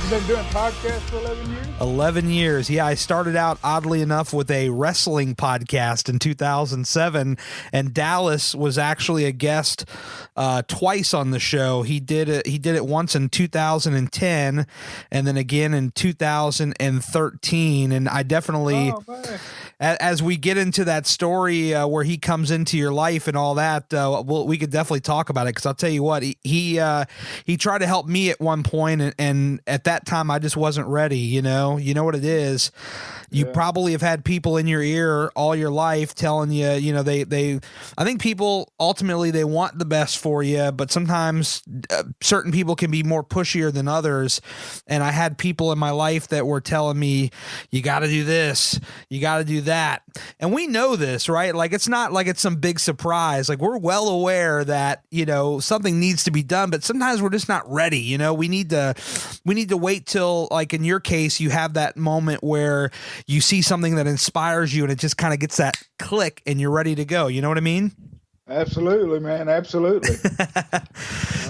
You've been doing podcasts for 11 years? 11 years. Yeah, I started out, oddly enough, with a wrestling podcast in 2007, and Dallas was actually a guest twice on the show. He did it once in 2010, and then again in 2013. And I definitely, as we get into that story where he comes into your life and all that, we could definitely talk about it, because I'll tell you what, he tried to help me at one point, and at that time I just wasn't ready. You know what it is. You probably have had people in your ear all your life telling you, I think people ultimately, they want the best for you, but sometimes certain people can be more pushier than others. And I had people in my life that were telling me, you got to do this, you got to do that. And we know this, right? Like, it's not like it's some big surprise. Like, we're well aware that, something needs to be done, but sometimes we're just not ready. We need to wait till, like in your case, you have that moment where you see something that inspires you and it just kind of gets that click and you're ready to go. You know what I mean? Absolutely, man. Absolutely.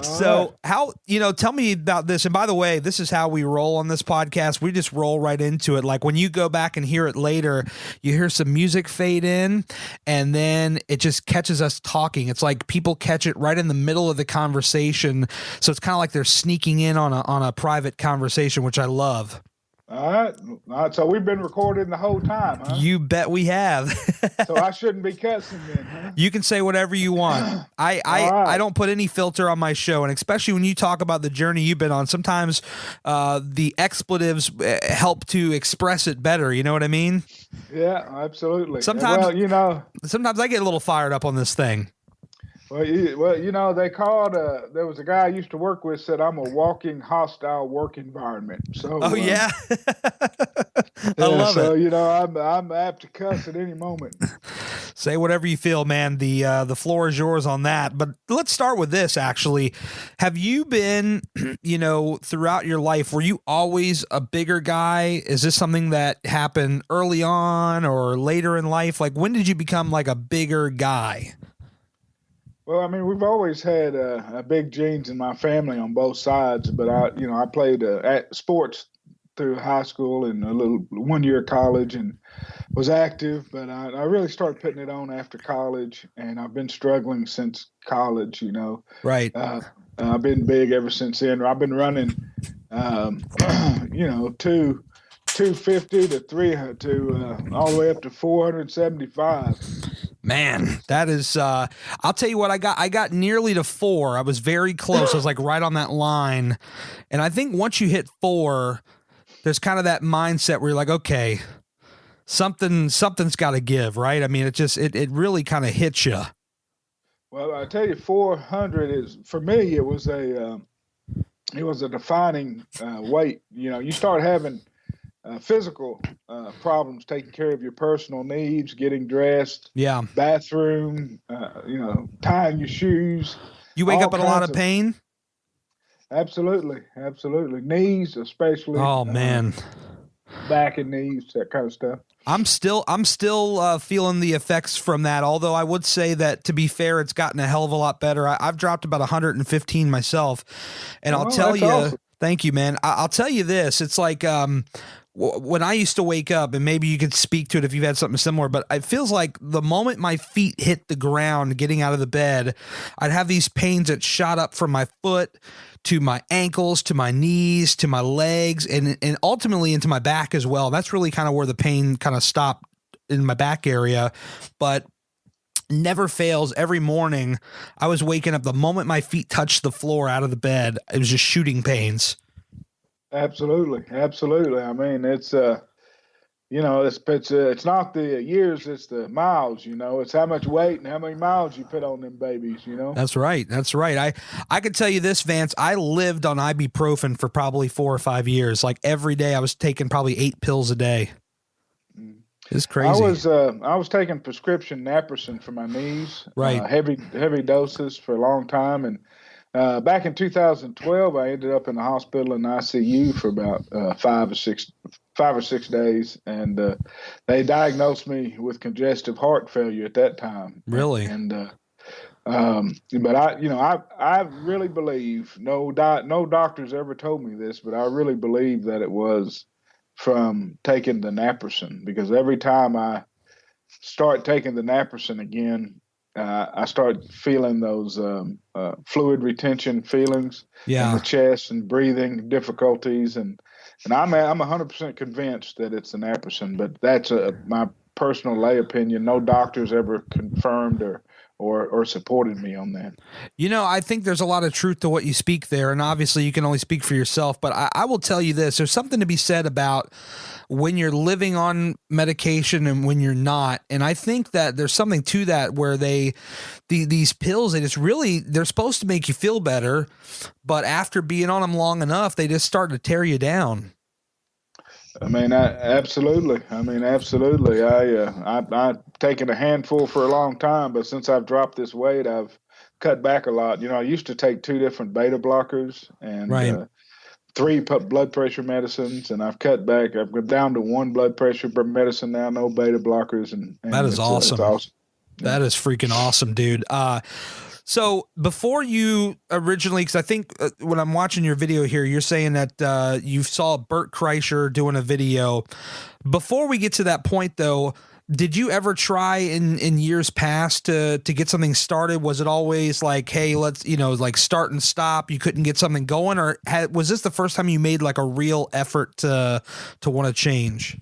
So how, tell me about this. And by the way, this is how we roll on this podcast. We just roll right into it. Like, when you go back and hear it later, you hear some music fade in, and then it just catches us talking. It's like people catch it right in the middle of the conversation. So it's kind of like they're sneaking in on a private conversation, which I love. All right. So we've been recording the whole time, huh? You bet we have. So I shouldn't be cussing then, huh? You can say whatever you want. I don't put any filter on my show, and especially when you talk about the journey you've been on, sometimes the expletives help to express it better. You know what I mean? Yeah, absolutely. Sometimes, sometimes I get a little fired up on this thing. Well, they called, there was a guy I used to work with said I'm a walking hostile work environment. So, yeah. I love it. I'm apt to cuss at any moment. Say whatever you feel, man. The floor is yours on that. But let's start with this, actually. Have you been, throughout your life, were you always a bigger guy? Is this something that happened early on or later in life? Like, when did you become like a bigger guy? Well, I mean, we've always had big genes in my family on both sides, but I played sports through high school and a little 1 year of college and was active, but I really started putting it on after college, and I've been struggling since college, Right. I've been big ever since then. I've been running, 250 to 300 to all the way up to 475. Man, that is, I'll tell you what, I got nearly to 4. I was very close. I was like right on that line. And I think once you hit 4, there's kind of that mindset where you're like, okay, something's got to give, right? I mean, it really kind of hits you. Well, I tell you, 400 is, for me, it was a defining weight. You start having physical problems, taking care of your personal needs, getting dressed, bathroom, tying your shoes. You wake up in a lot of pain? Absolutely. Knees, especially. Oh, man. Back and knees, that kind of stuff. I'm still feeling the effects from that. Although I would say that, to be fair, it's gotten a hell of a lot better. I've dropped about 115 myself, and I'll tell you, awesome. Thank you, man. I'll tell you this. It's like, when I used to wake up, and maybe you could speak to it if you've had something similar, but it feels like the moment my feet hit the ground getting out of the bed, I'd have these pains that shot up from my foot to my ankles, to my knees, to my legs, and ultimately into my back as well. That's really kind of where the pain kind of stopped in my back area. But never fails, every morning I was waking up, the moment my feet touched the floor out of the bed, it was just shooting pains. Absolutely. I mean, it's it's not the years, it's the miles. It's how much weight and how many miles you put on them babies. That's right. I could tell you this, Vance. I lived on ibuprofen for probably 4 or 5 years. Like, every day I was taking probably 8 pills a day. It's crazy. I was taking prescription naproxen for my knees, right? Heavy doses for a long time, and back in 2012, I ended up in the hospital in the ICU for about 5 or 6 days, and they diagnosed me with congestive heart failure at that time. Really? And But I really believe no doctors ever told me this, but I really believe that it was from taking the naproxen, because every time I start taking the naproxen again, I start feeling those fluid retention feelings in the Yeah. chest and breathing difficulties, and I'm 100% convinced that it's the naproxen, but that's my personal lay opinion. No doctors ever confirmed or supported me on that. I think there's a lot of truth to what you speak there, and obviously you can only speak for yourself, but I will tell you this. There's something to be said about when you're living on medication and when you're not. And I think that there's something to that where these pills, they're supposed to make you feel better, but after being on them long enough, they just start to tear you down. Absolutely. Absolutely. I've taken a handful for a long time, but since I've dropped this weight, I've cut back a lot. I used to take 2 different beta blockers and Right. 3 blood pressure medicines, and I've cut back. I've gone down to 1 blood pressure medicine now, no beta blockers, and that is awesome. It's awesome. That is freaking awesome, dude. So before you originally, because I think when I'm watching your video here, you're saying that you saw Bert Kreischer doing a video. Before we get to that point, though, did you ever try in years past to get something started? Was it always like, hey, let's, like start and stop? You couldn't get something going, or was this the first time you made like a real effort to want to change?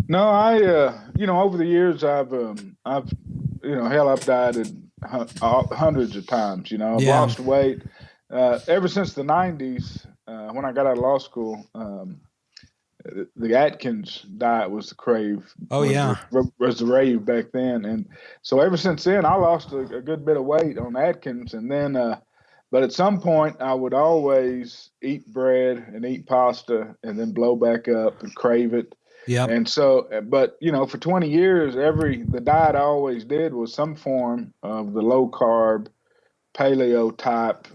No, I over the years I've I've dieted hundreds of times. I've lost weight ever since the 90s when I got out of law school. The Atkins diet was the crave. Oh, yeah. Was the rave back then. And so ever since then, I lost a good bit of weight on Atkins. And then, but at some point, I would always eat bread and eat pasta and then blow back up and crave it. Yeah. And so, but, for 20 years, the diet I always did was some form of the low carb, paleo type,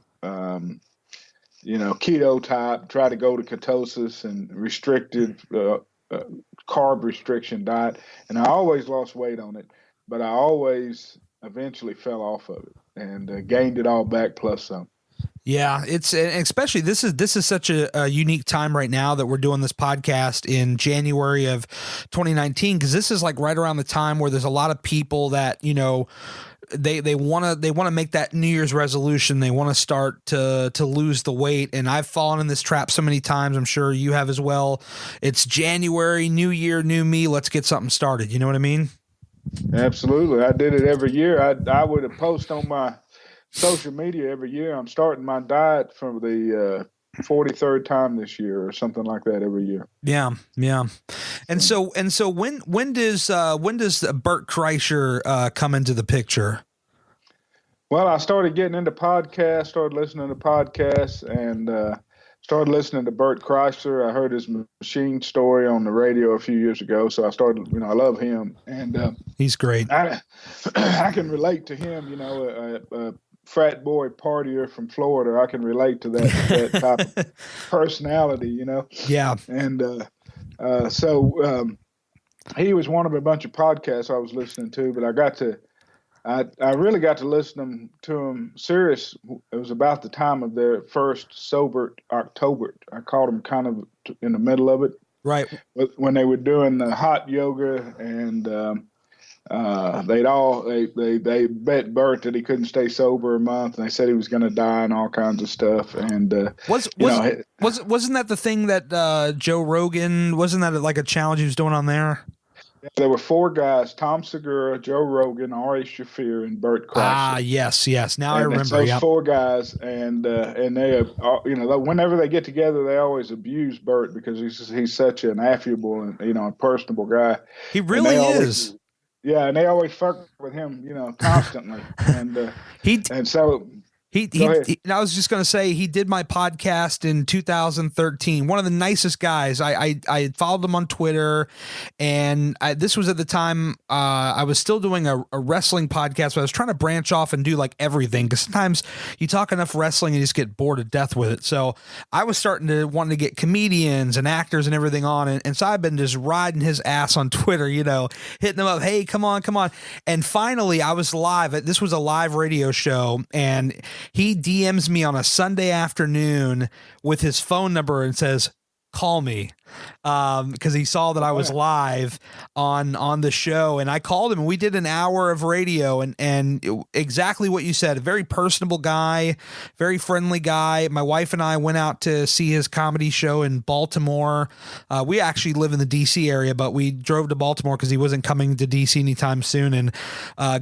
keto type, try to go to ketosis and restricted carb restriction diet. And I always lost weight on it, but I always eventually fell off of it and gained it all back plus some. Yeah, it's especially this is such a unique time right now that we're doing this podcast in January of 2019, because this is like right around the time where there's a lot of people that they want to make that New Year's resolution. They want to start to lose the weight, and I've fallen in this trap so many times. I'm sure you have as well. It's January, new year, new me. Let's get something started. You know what I mean? Absolutely, I did it every year. I would post on my social media every year. I'm starting my diet for the 43rd time this year or something like that every year. Yeah. And so when does Bert Kreischer come into the picture? Well, I started getting into podcasts, started listening to podcasts, and started listening to Bert Kreischer. I heard his machine story on the radio a few years ago, so I started, I love him. And he's great. I can relate to him, a frat boy partier from Florida. I can relate to that type of personality, Yeah. And so he was one of a bunch of podcasts I was listening to, but I really got to listen to him serious. It was about the time of their first sober October. I caught them kind of in the middle of it. Right. When they were doing the hot yoga, and they bet Bert that he couldn't stay sober a month, and they said he was going to die and all kinds of stuff. And wasn't that the thing that Joe Rogan, wasn't that like a challenge he was doing on there? There were 4 guys: Tom Segura, Joe Rogan, Ari Shaffir, and Bert Kreischer. Ah, yes. Now I remember. Those 4 guys, and they, whenever they get together, they always abuse Bert because he's such an affable and personable guy. He really is. Yeah, and they always fuck with him, constantly, and so Go ahead. I was just going to say he did my podcast in 2013. One of the nicest guys. I had followed him on Twitter, and this was at the time I was still doing a wrestling podcast, but I was trying to branch off and do like everything, because sometimes you talk enough wrestling and you just get bored to death with it. So I was starting to want to get comedians and actors and everything on, and so I've been just riding his ass on Twitter, hitting him up, hey, come on. And finally I was live. This was a live radio show, and he DMs me on a Sunday afternoon with his phone number and says, call me, because he saw that I was live on the show, and I called him and we did an hour of radio, and exactly what you said, a very personable guy, very friendly guy. My wife and I went out to see his comedy show in Baltimore. We actually live in the DC area, but we drove to Baltimore because he wasn't coming to DC anytime soon, and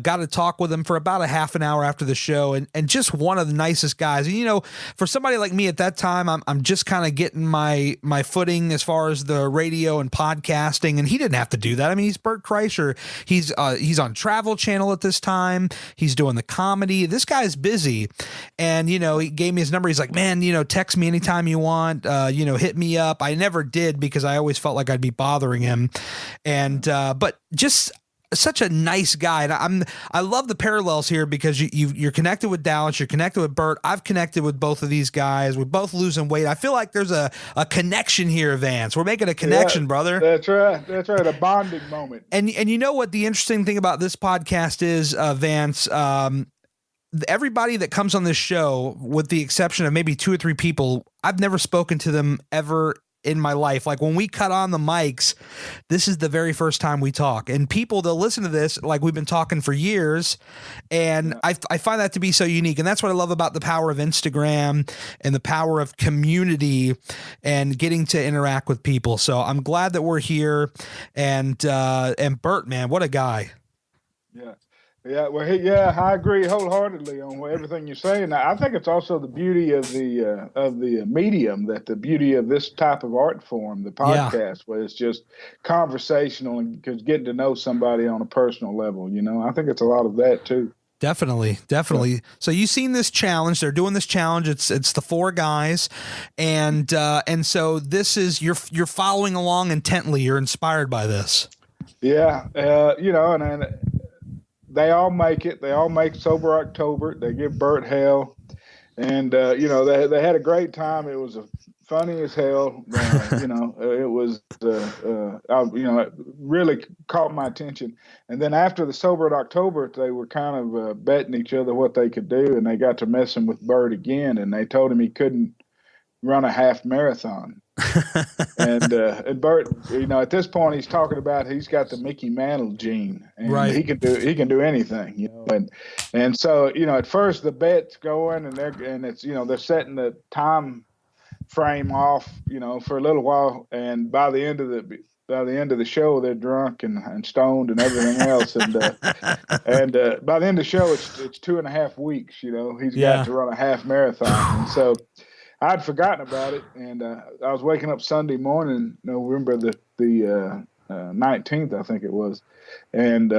got to talk with him for about a half an hour after the show, and just one of the nicest guys. And for somebody like me at that time, I'm just kind of getting my footing as far as the radio and podcasting, and he didn't have to do that. I mean, he's Bert Kreischer. He's on Travel Channel at this time. He's doing the comedy. This guy's busy, and he gave me his number. He's like, man, text me anytime you want. Hit me up. I never did because I always felt like I'd be bothering him, and but just such a nice guy. And I love the parallels here, because you're connected with Dallas, you're connected with Bert. I've connected with both of these guys. We're both losing weight. I feel like there's a connection here, Vance. We're making a connection, brother. That's right. A bonding moment. And you know what the interesting thing about this podcast is, Vance? Everybody that comes on this show, with the exception of maybe 2 or 3 people, I've never spoken to them ever in my life. Like when we cut on the mics, this is the very first time we talk, and people that listen to this, like we've been talking for years. And I find that to be so unique. And that's what I love about the power of Instagram and the power of community and getting to interact with people. So I'm glad that we're here. And Bert, man, what a guy. Yeah, well, I agree wholeheartedly on everything you're saying. I think it's also the beauty of the medium, that the beauty of this type of art form, the podcast, where it's just conversational and because getting to know somebody on a personal level. I think it's a lot of that too. Definitely. So you've seen this challenge. They're doing this challenge. It's the 4 guys, and so this is you're following along intently. You're inspired by this. Yeah, and they all make it. They all make Sober October. They give Bert hell, and they had a great time. It was funny as hell. It was it really caught my attention. And then after the Sober October, they were kind of betting each other what they could do, and they got to messing with Bert again, and they told him he couldn't run a half marathon. and Bert, at this point, he's talking about he's got the Mickey Mantle gene, and right. he can do anything, and so at first the bet's going, and they're setting the time frame off, for a little while, and by the end of the show, they're drunk and stoned and everything else, and by the end of the show, it's 2.5 weeks. He's got to run a half marathon, and so I'd forgotten about it, and I was waking up Sunday morning, November the 19th, I think it was, and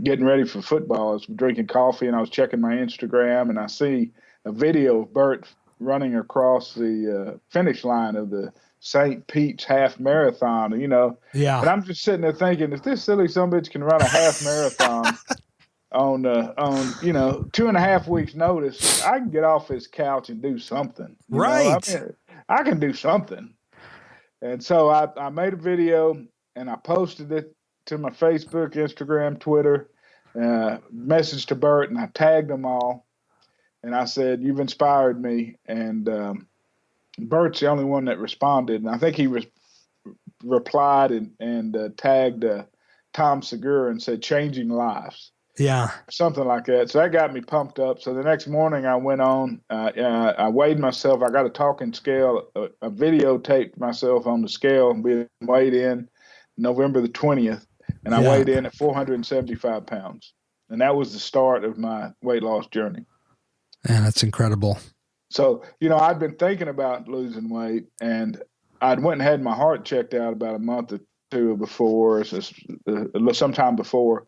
getting ready for football. I was drinking coffee, and I was checking my Instagram, and I see a video of Bert running across the finish line of the St. Pete's half marathon, and and I'm just sitting there thinking, if this silly sumbitch can run a half marathon on 2.5 weeks notice, I can get off this couch and do something. Right. I can do something. And so I made a video and I posted it to my Facebook, Instagram, Twitter, message to Bert, and I tagged them all. And I said, you've inspired me. And Bert's the only one that responded. And I think he replied and tagged Tom Segura and said, changing lives. Yeah. Something like that. So that got me pumped up. So the next morning I went on, I weighed myself. I got a talking scale. I videotaped myself on the scale and being weighed in November the 20th. And I weighed in at 475 pounds. And that was the start of my weight loss journey. Man, that's incredible. So, I'd been thinking about losing weight, and I'd went and had my heart checked out about a month or two before, sometime before.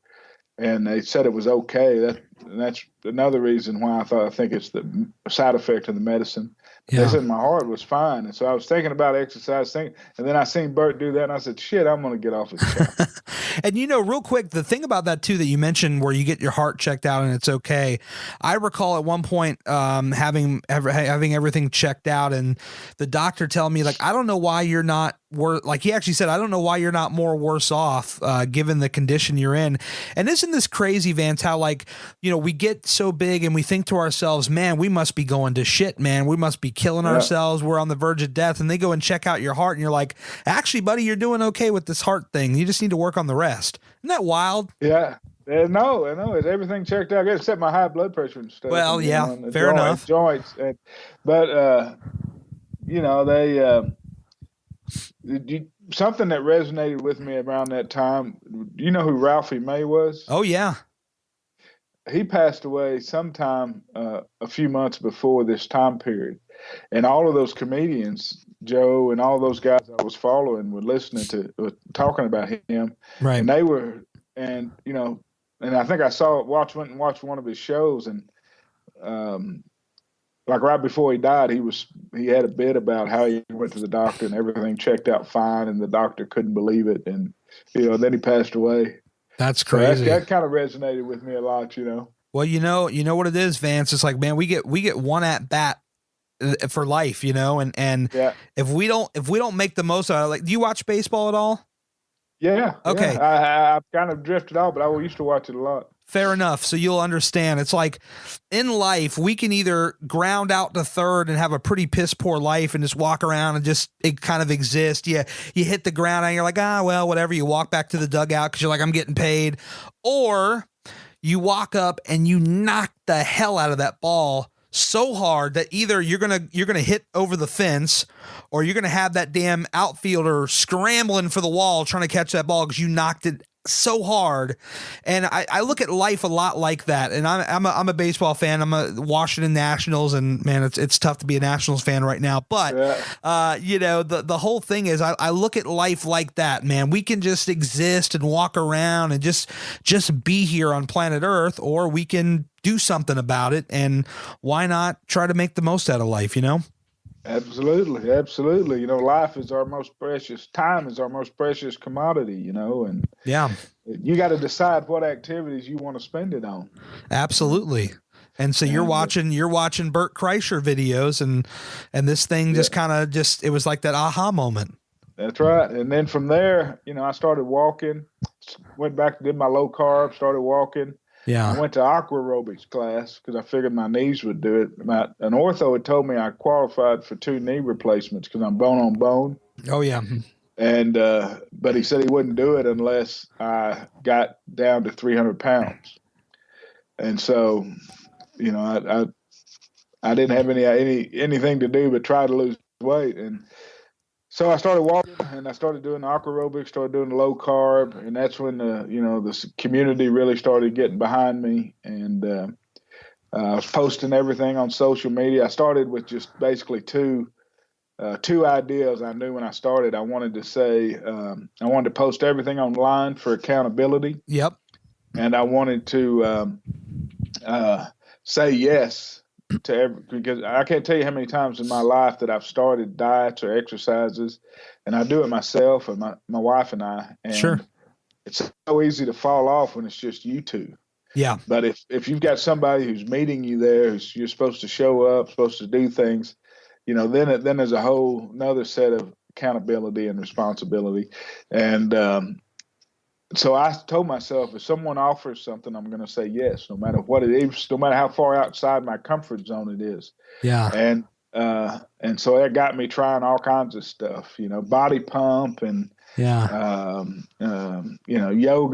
and they said it was okay. That's another reason why I think it's the side effect of the medicine. Yeah. They said my heart was fine, and so I was thinking about exercise, and then I seen Bert do that, and I said, "Shit, I'm going to get off his shot." And real quick, the thing about that too that you mentioned, where you get your heart checked out and it's okay. I recall at one point having everything checked out, and the doctor telling me, like, I don't know why you're not he actually said, I don't know why you're not more worse off given the condition you're in. And isn't this crazy, Vance, how we get so big and we think to ourselves, man, we must be going to shit, man. We must be killing ourselves. We're on the verge of death. And they go and check out your heart and you're like, actually, buddy, you're doing okay with this heart thing. You just need to work on the rest. Isn't that wild? Yeah. No, it's everything checked out, except my high blood pressure and stuff. Well, fair enough. Joints, but something that resonated with me around that time. Do you know who Ralphie May was? Oh yeah, he passed away sometime a few months before this time period, and all of those comedians, Joe and all those guys I was following, were listening to talking about him, right? And they were, and I think I went and watched one of his shows, and like right before he died, he had a bit about how he went to the doctor and everything checked out fine, and the doctor couldn't believe it, and then he passed away. That's crazy. So that kind of resonated with me a lot, Well, you know what it is, Vance. It's like, man, we get one at bat for life, and yeah. if we don't make the most out of it, like, do you watch baseball at all? Yeah. Okay. Yeah. I've kind of drifted off, but I used to watch it a lot. Fair enough. So you'll understand. It's like in life, we can either ground out to third and have a pretty piss poor life and just walk around and just kind of exist. Yeah. You hit the ground and you're like, well, whatever. You walk back to the dugout because you're like, I'm getting paid. Or you walk up and you knock the hell out of that ball so hard that either you're gonna hit over the fence, or you're gonna have that damn outfielder scrambling for the wall trying to catch that ball because you knocked it so hard. And I look at life a lot like that. And I'm a baseball fan. I'm a Washington Nationals, and man, it's tough to be a Nationals fan right now. But the whole thing is I look at life like that, man. We can just exist and walk around and just be here on planet Earth, or we can do something about it. And why not try to make the most out of life, Absolutely. Life is our most precious. Time is our most precious commodity, and yeah, you got to decide what activities you want to spend it on. Absolutely. And so you're watching Bert Kreischer videos, and this thing just kind of it was like that aha moment. That's right. And then from there, I started walking, went back, did my low carb, started walking. Yeah. I went to aqua aerobics class because I figured my knees would do it. An ortho had told me I qualified for 2 knee replacements because I'm bone on bone. Oh, yeah. And but he said he wouldn't do it unless I got down to 300 pounds. And so, I didn't have anything to do but try to lose weight. And so I started walking, and I started doing aqua aerobics, started doing the low carb, and that's when the community really started getting behind me, and I was posting everything on social media. I started with just basically two ideas. I knew when I started, I wanted to say I wanted to post everything online for accountability. Yep. And I wanted to say yes to because I can't tell you how many times in my life that I've started diets or exercises, and I do it myself and my wife and I. And sure. It's so easy to fall off when it's just you two. Yeah. But if you've got somebody who's meeting you there, you're supposed to show up, supposed to do things, then there's a whole another set of accountability and responsibility. And so I told myself, if someone offers something, I'm going to say yes, no matter what it is, no matter how far outside my comfort zone it is. Yeah. And so that got me trying all kinds of stuff, body pump and, yoga.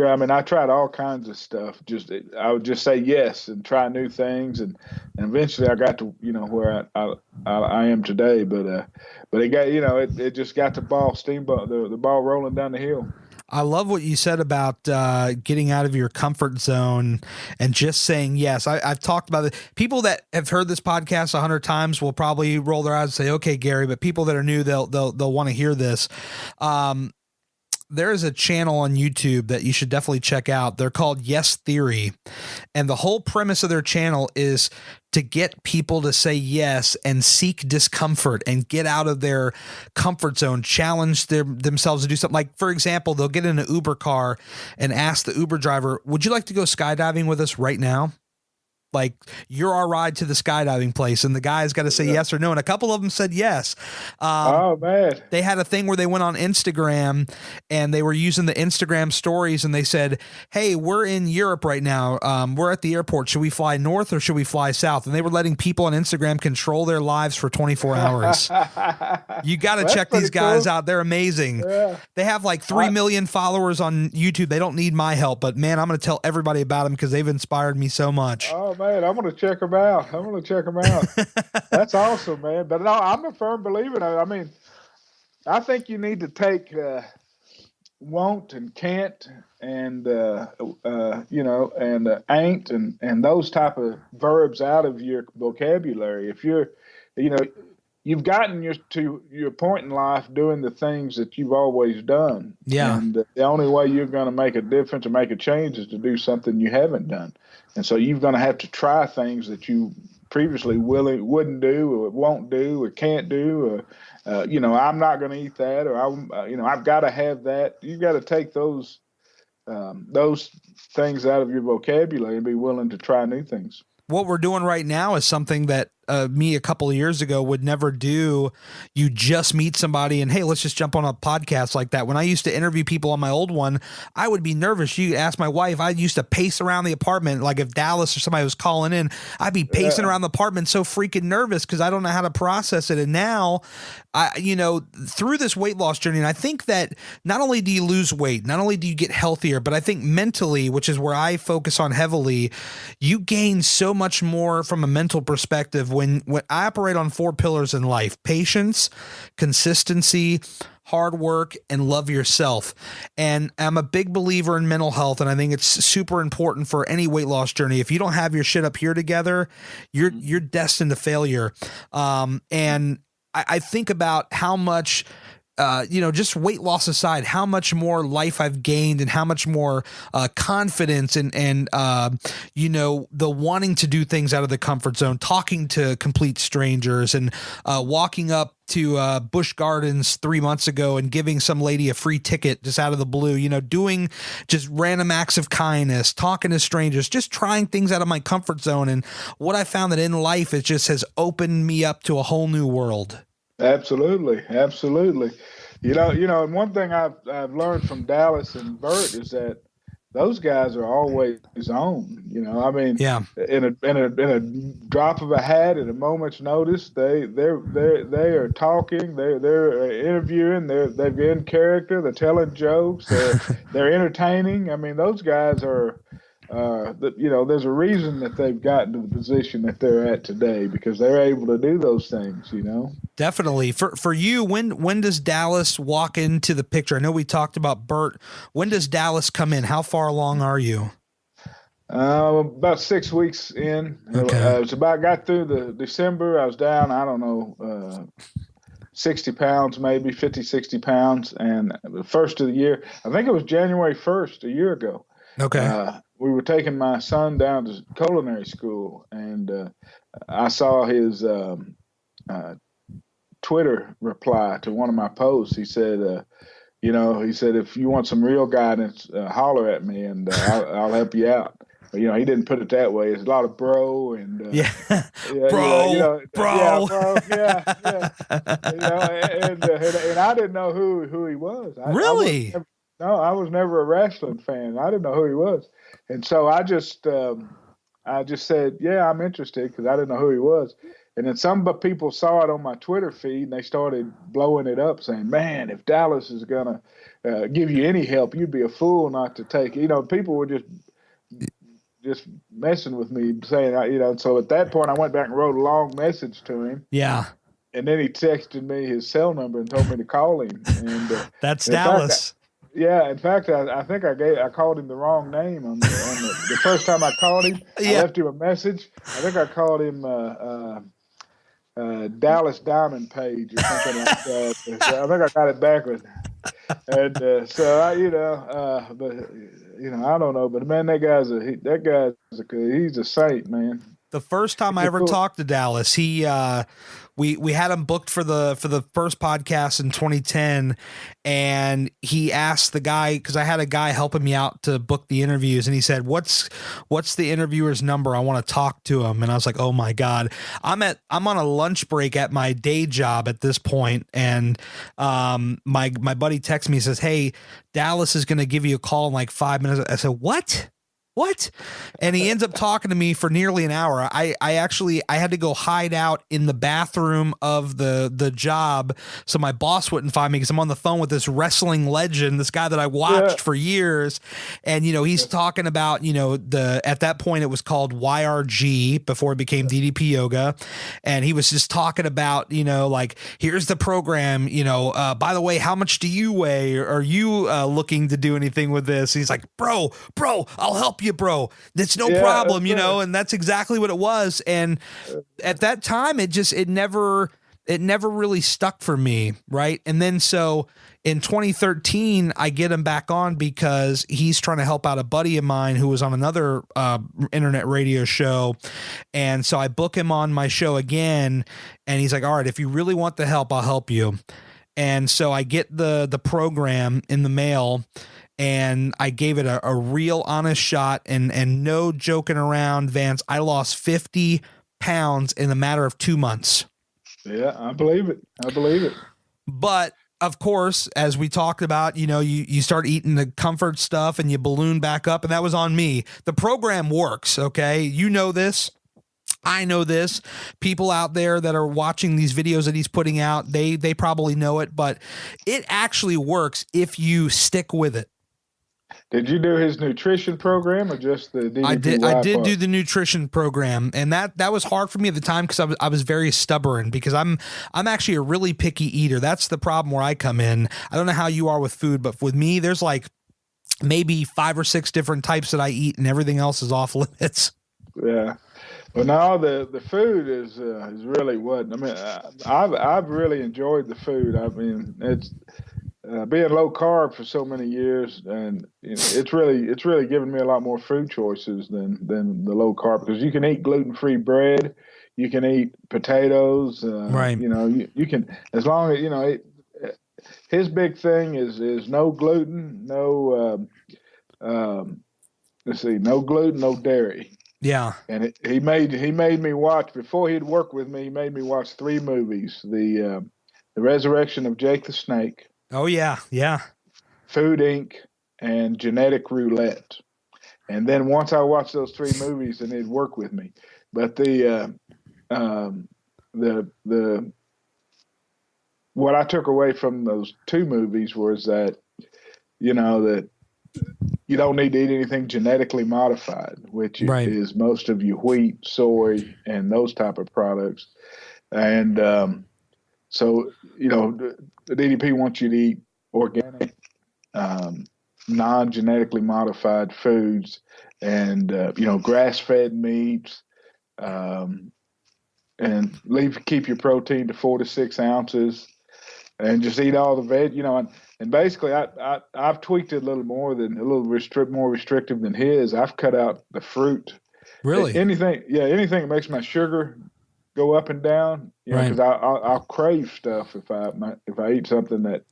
I mean, I tried all kinds of stuff. I would just say yes and try new things. And eventually I got to, where I am today, but it got, it just got the ball rolling down the hill. I love what you said about getting out of your comfort zone and just saying yes. I've talked about it. People that have heard this podcast 100 times will probably roll their eyes and say, okay, Gary, but people that are new, they'll want to hear this. there's a channel on YouTube that you should definitely check out. They're called Yes Theory. And the whole premise of their channel is to get people to say yes and seek discomfort and get out of their comfort zone, challenge themselves to do something. Like, for example, they'll get in an Uber car and ask the Uber driver, would you like to go skydiving with us right now? Like, you're our ride to the skydiving place, and the guy's got to say yes or no. And a couple of them said yes. Oh man. They had a thing where they went on Instagram and they were using the Instagram stories, and they said, hey, we're in Europe right now. We're at the airport. Should we fly north or should we fly south? And they were letting people on Instagram control their lives for 24 hours. You got to check these guys out. They're amazing. Yeah. They have like 3 million followers on YouTube. They don't need my help, but man, I'm going to tell everybody about them because they've inspired me so much. Oh man, I'm going to check them out. That's awesome, man. But no, I'm a firm believer. I mean, I think you need to take won't and can't and ain't and those type of verbs out of your vocabulary. If you're, you've gotten to your point in life doing the things that you've always done. Yeah. And the only way you're going to make a difference or make a change is to do something you haven't done. And so you're going to have to try things that you previously wouldn't do or won't do or can't do or, I'm not going to eat that or I've got to have that. You've got to take those things out of your vocabulary and be willing to try new things. What we're doing right now is something that me a couple of years ago would never do. You just meet somebody and, hey, let's just jump on a podcast like that. When I used to interview people on my old one, I would be nervous. You ask my wife, I used to pace around the apartment. Like if Dallas or somebody was calling in, I'd be pacing around the apartment so freaking nervous because I don't know how to process it. And now, through this weight loss journey, and I think that not only do you lose weight, not only do you get healthier, but I think mentally, which is where I focus on heavily, you gain so much more from a mental perspective when I operate on 4 pillars in life: patience, consistency, hard work, and love yourself. And I'm a big believer in mental health, and I think it's super important for any weight loss journey. If you don't have your shit up here together, you're destined to failure. And I think about how much just weight loss aside, how much more life I've gained and how much more confidence and the wanting to do things out of the comfort zone, talking to complete strangers and walking up to Busch Gardens 3 months ago and giving some lady a free ticket just out of the blue, doing just random acts of kindness, talking to strangers, just trying things out of my comfort zone. And what I found that in life, it just has opened me up to a whole new world. Absolutely. And one thing I've learned from Dallas and Bert is that those guys are always on. Yeah. In a drop of a hat, at a moment's notice, they are talking, they're interviewing, they're in character, they're telling jokes, they're entertaining. I mean, those guys are. There's a reason that they've gotten to the position that they're at today because they're able to do those things, Definitely. For you, when does Dallas walk into the picture? I know we talked about Bert. When does Dallas come in? How far along are you? About 6 weeks in. Okay. Got through the December. I was down, I don't know, 60 pounds, maybe 50, 60 pounds. And the first of the year, I think it was January 1st, a year ago. Okay. We were taking my son down to culinary school, and I saw his Twitter reply to one of my posts. He said, if you want some real guidance, holler at me, and I'll help you out. But, he didn't put it that way. It's a lot of bro and bro. Yeah, bro. And I didn't know who he was. Really? I was never a wrestling fan. I didn't know who he was. And so I just said, yeah, I'm interested because I didn't know who he was. And then some people saw it on my Twitter feed and they started blowing it up saying, man, if Dallas is going to give you any help, you'd be a fool not to take it. People were just messing with me saying, so at that point I went back and wrote a long message to him. Yeah. And then he texted me his cell number and told me to call him. And that's Dallas. In fact, I think I called him the wrong name on the first time I called him. Yeah. I left him a message. I think I called him Dallas Diamond Page or something like that. I think I got it backwards. And so but I don't know, but man, he's a saint, man. The first time I ever talked to Dallas, we had him booked for the first podcast in 2010, and he asked the guy, because I had a guy helping me out to book the interviews, and he said, "What's the interviewer's number? I want to talk to him." And I was like, "Oh my God, I'm on a lunch break at my day job at this point," and my buddy texts me, says, "Hey, Dallas is going to give you a call in like 5 minutes." I said, "What?" And he ends up talking to me for nearly an hour. I had to go hide out in the bathroom of the job so my boss wouldn't find me, because I'm on the phone with this wrestling legend, this guy that I watched for years. And, he's talking about, at that point it was called YRG before it became DDP Yoga. And he was just talking about, like, here's the program, by the way, how much do you weigh? Are you looking to do anything with this? And he's like, bro, I'll help you, bro. It's no problem, and that's exactly what it was. And at that time, it never really stuck for me, right? And then so in 2013, I get him back on because he's trying to help out a buddy of mine who was on another internet radio show. And so I book him on my show again, and he's like, "All right, if you really want the help, I'll help you." And so I get the program in the mail, and I gave it a real honest shot, and no joking around, Vance. I lost 50 pounds in a matter of 2 months. Yeah, I believe it. But of course, as we talked about, you start eating the comfort stuff and you balloon back up, and that was on me. The program works. Okay. You know this. I know this. People out there that are watching these videos that he's putting out, they probably know it, but it actually works if you stick with it. Did you do his nutrition program or just the DDP? I did do the nutrition program, and that was hard for me at the time because I was very stubborn, because I'm actually a really picky eater. That's the problem where I come in. I don't know how you are with food, but with me, there's like maybe 5 or 6 different types that I eat, and everything else is off limits. Yeah. Well, now the food is really what I mean. I've really enjoyed the food. I mean, it's being low carb for so many years, and it's really given me a lot more food choices than the low carb, because you can eat gluten-free bread, you can eat potatoes, right? You can, as long as his big thing is no gluten, no no gluten, no dairy. Yeah. And he made me watch, before he'd work with me, he made me watch 3 movies: the Resurrection of Jake the Snake. Oh yeah, yeah. Food Inc. and Genetic Roulette. And then once I watched those 3 movies, then he'd work with me. But the what I took away from those 2 movies was that that you don't need to eat anything genetically modified, which is most of your wheat, soy, and those type of products. And so, the DDP wants you to eat organic, non-genetically modified foods, and grass-fed meats, and keep your protein to 4 to 6 ounces, and just eat all the veg. And basically, I've tweaked it a little more more restrictive than his. I've cut out the fruit. Really? Anything that makes my sugar go up and down, because I'll crave stuff if I eat something that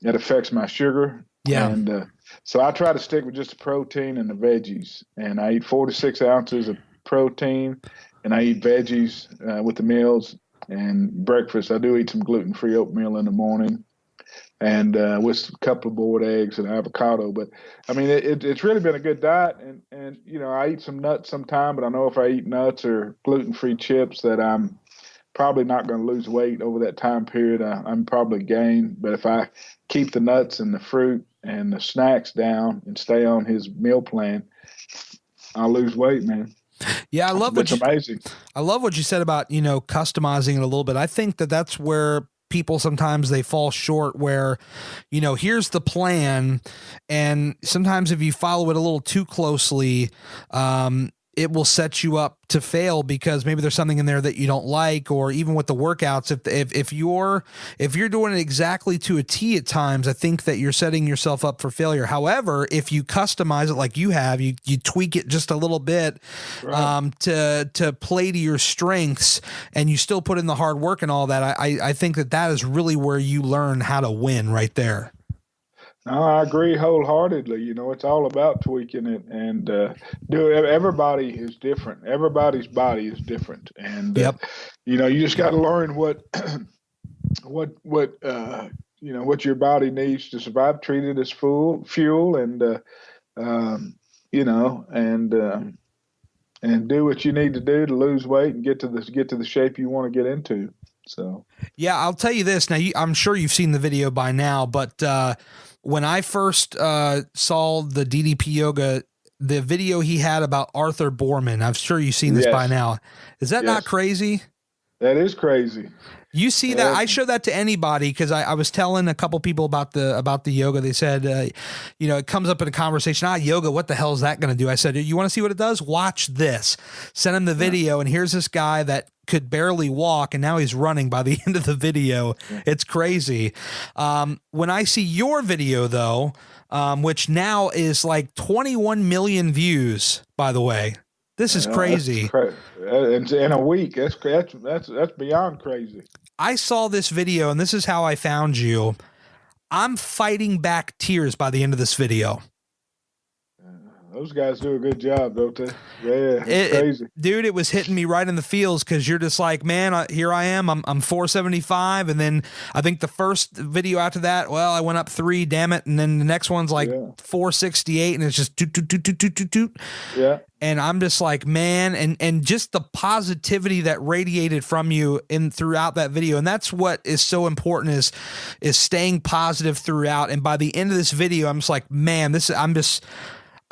affects my sugar. Yeah. And so I try to stick with just the protein and the veggies, and I eat 4 to 6 ounces of protein, and I eat veggies with the meals and breakfast. I do eat some gluten-free oatmeal in the morning, and with a couple of boiled eggs and avocado. But I mean, it's really been a good diet, and I eat some nuts sometime, but I know if I eat nuts or gluten-free chips that I'm probably not going to lose weight over that time period. I'm probably gain, but if I keep the nuts and the fruit and the snacks down and stay on his meal plan, I'll lose weight, man. Yeah, I love amazing. I love what you said about, customizing it a little bit. I think that's where people sometimes they fall short, where, here's the plan, and sometimes if you follow it a little too closely, it will set you up to fail because maybe there's something in there that you don't like, or even with the workouts, if you're doing it exactly to a T at times, I think that you're setting yourself up for failure. However, if you customize it like you have, you tweak it just a little bit, Right. to play to your strengths, and you still put in the hard work and all that, I think that is really where you learn how to win right there. No, I agree wholeheartedly. It's all about tweaking it, and everybody is different. Everybody's body is different, and Yep. you just got to learn what what your body needs to survive. Treat it as fuel, and and do what you need to do to lose weight and get to the shape you want to get into. So yeah, I'll tell you this now. I'm sure you've seen the video by now, but when I first saw the DDP Yoga, the video he had about Arthur Borman, I'm sure you've seen this by now. Is that not crazy? That is crazy. You see that? I show that to anybody because I was telling a couple people about the yoga. They said, it comes up in a conversation. Yoga, what the hell is that going to do? I said, you want to see what it does? Watch this. Send him the video, and here's this guy that could barely walk, and now he's running by the end of the video. It's crazy. When I see your video, though, which now is like 21 million views, by the way. This is crazy. In a week, that's beyond crazy. I saw this video, and this is how I found you. I'm fighting back tears by the end of this video. Those guys do a good job, don't they? Yeah, it's crazy. Dude, it was hitting me right in the feels because you're just like, man, here I am. I'm 475. And then I think the first video after that, well, I went up 3, damn it. And then the next one's like 468, and it's just toot. Yeah. And I'm just like, man, and just the positivity that radiated from you throughout that video. And that's what is so important is staying positive throughout. And by the end of this video, I'm just like, man,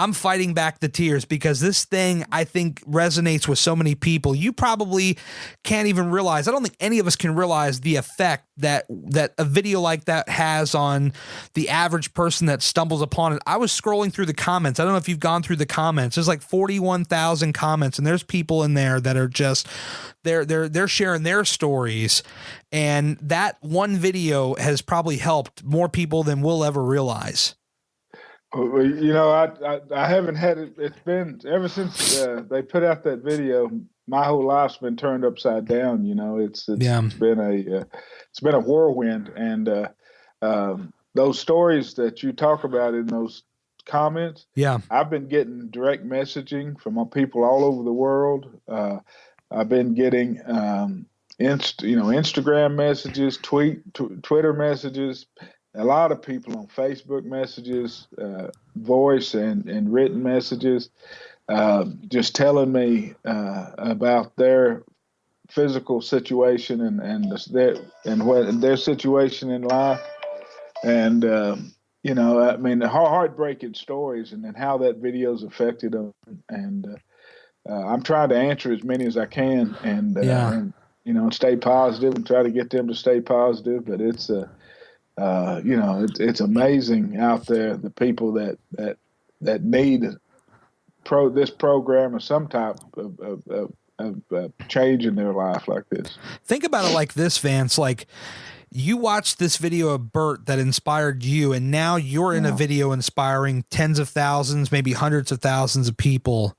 I'm fighting back the tears because this thing, I think, resonates with so many people. You probably can't even realize. I don't think any of us can realize the effect that a video like that has on the average person that stumbles upon it. I was scrolling through the comments. I don't know if you've gone through the comments. There's like 41,000 comments, and there's people in there that are just they're sharing their stories. And that one video has probably helped more people than we'll ever realize. I haven't had it. It's been ever since they put out that video. My whole life's been turned upside down. It's been a whirlwind, and those stories that you talk about in those comments. Yeah, I've been getting direct messaging from people all over the world. I've been getting Instagram messages, Twitter messages. A lot of people on Facebook messages, voice and written messages, just telling me about their physical situation and their situation in life, and the heartbreaking stories, and then how that video's affected them. And I'm trying to answer as many as I can, and stay positive and try to get them to stay positive. But it's it's amazing out there, the people that need this program or some type of change in their life like this. Think about it like this, Vance. Like, you watched this video of Bert that inspired you, and now you're in a video inspiring tens of thousands, maybe hundreds of thousands of people.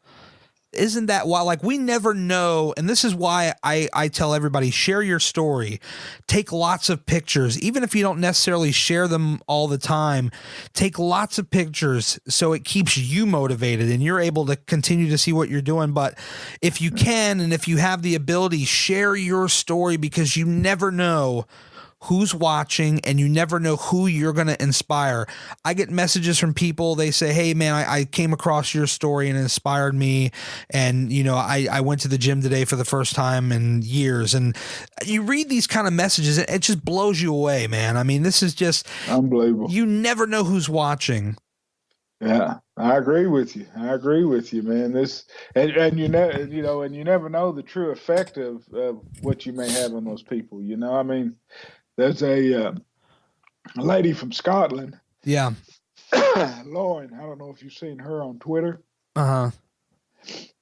Isn't that why? Like, we never know. And this is why I tell everybody, share your story, take lots of pictures, even if you don't necessarily share them all the time, take lots of pictures so it keeps you motivated and you're able to continue to see what you're doing. But if you can, and if you have the ability, share your story, because you never know who's watching, and you never know who you're going to inspire. I get messages from people. They say, hey man, I came across your story and it inspired me. And I went to the gym today for the first time in years. And you read these kind of messages, it just blows you away, man. I mean, this is just unbelievable. You never know who's watching. Yeah, I agree with you, man. This and you never know the true effect of what you may have on those people. I mean, there's a lady from Scotland. Yeah. Lauren, I don't know if you've seen her on Twitter. Uh-huh.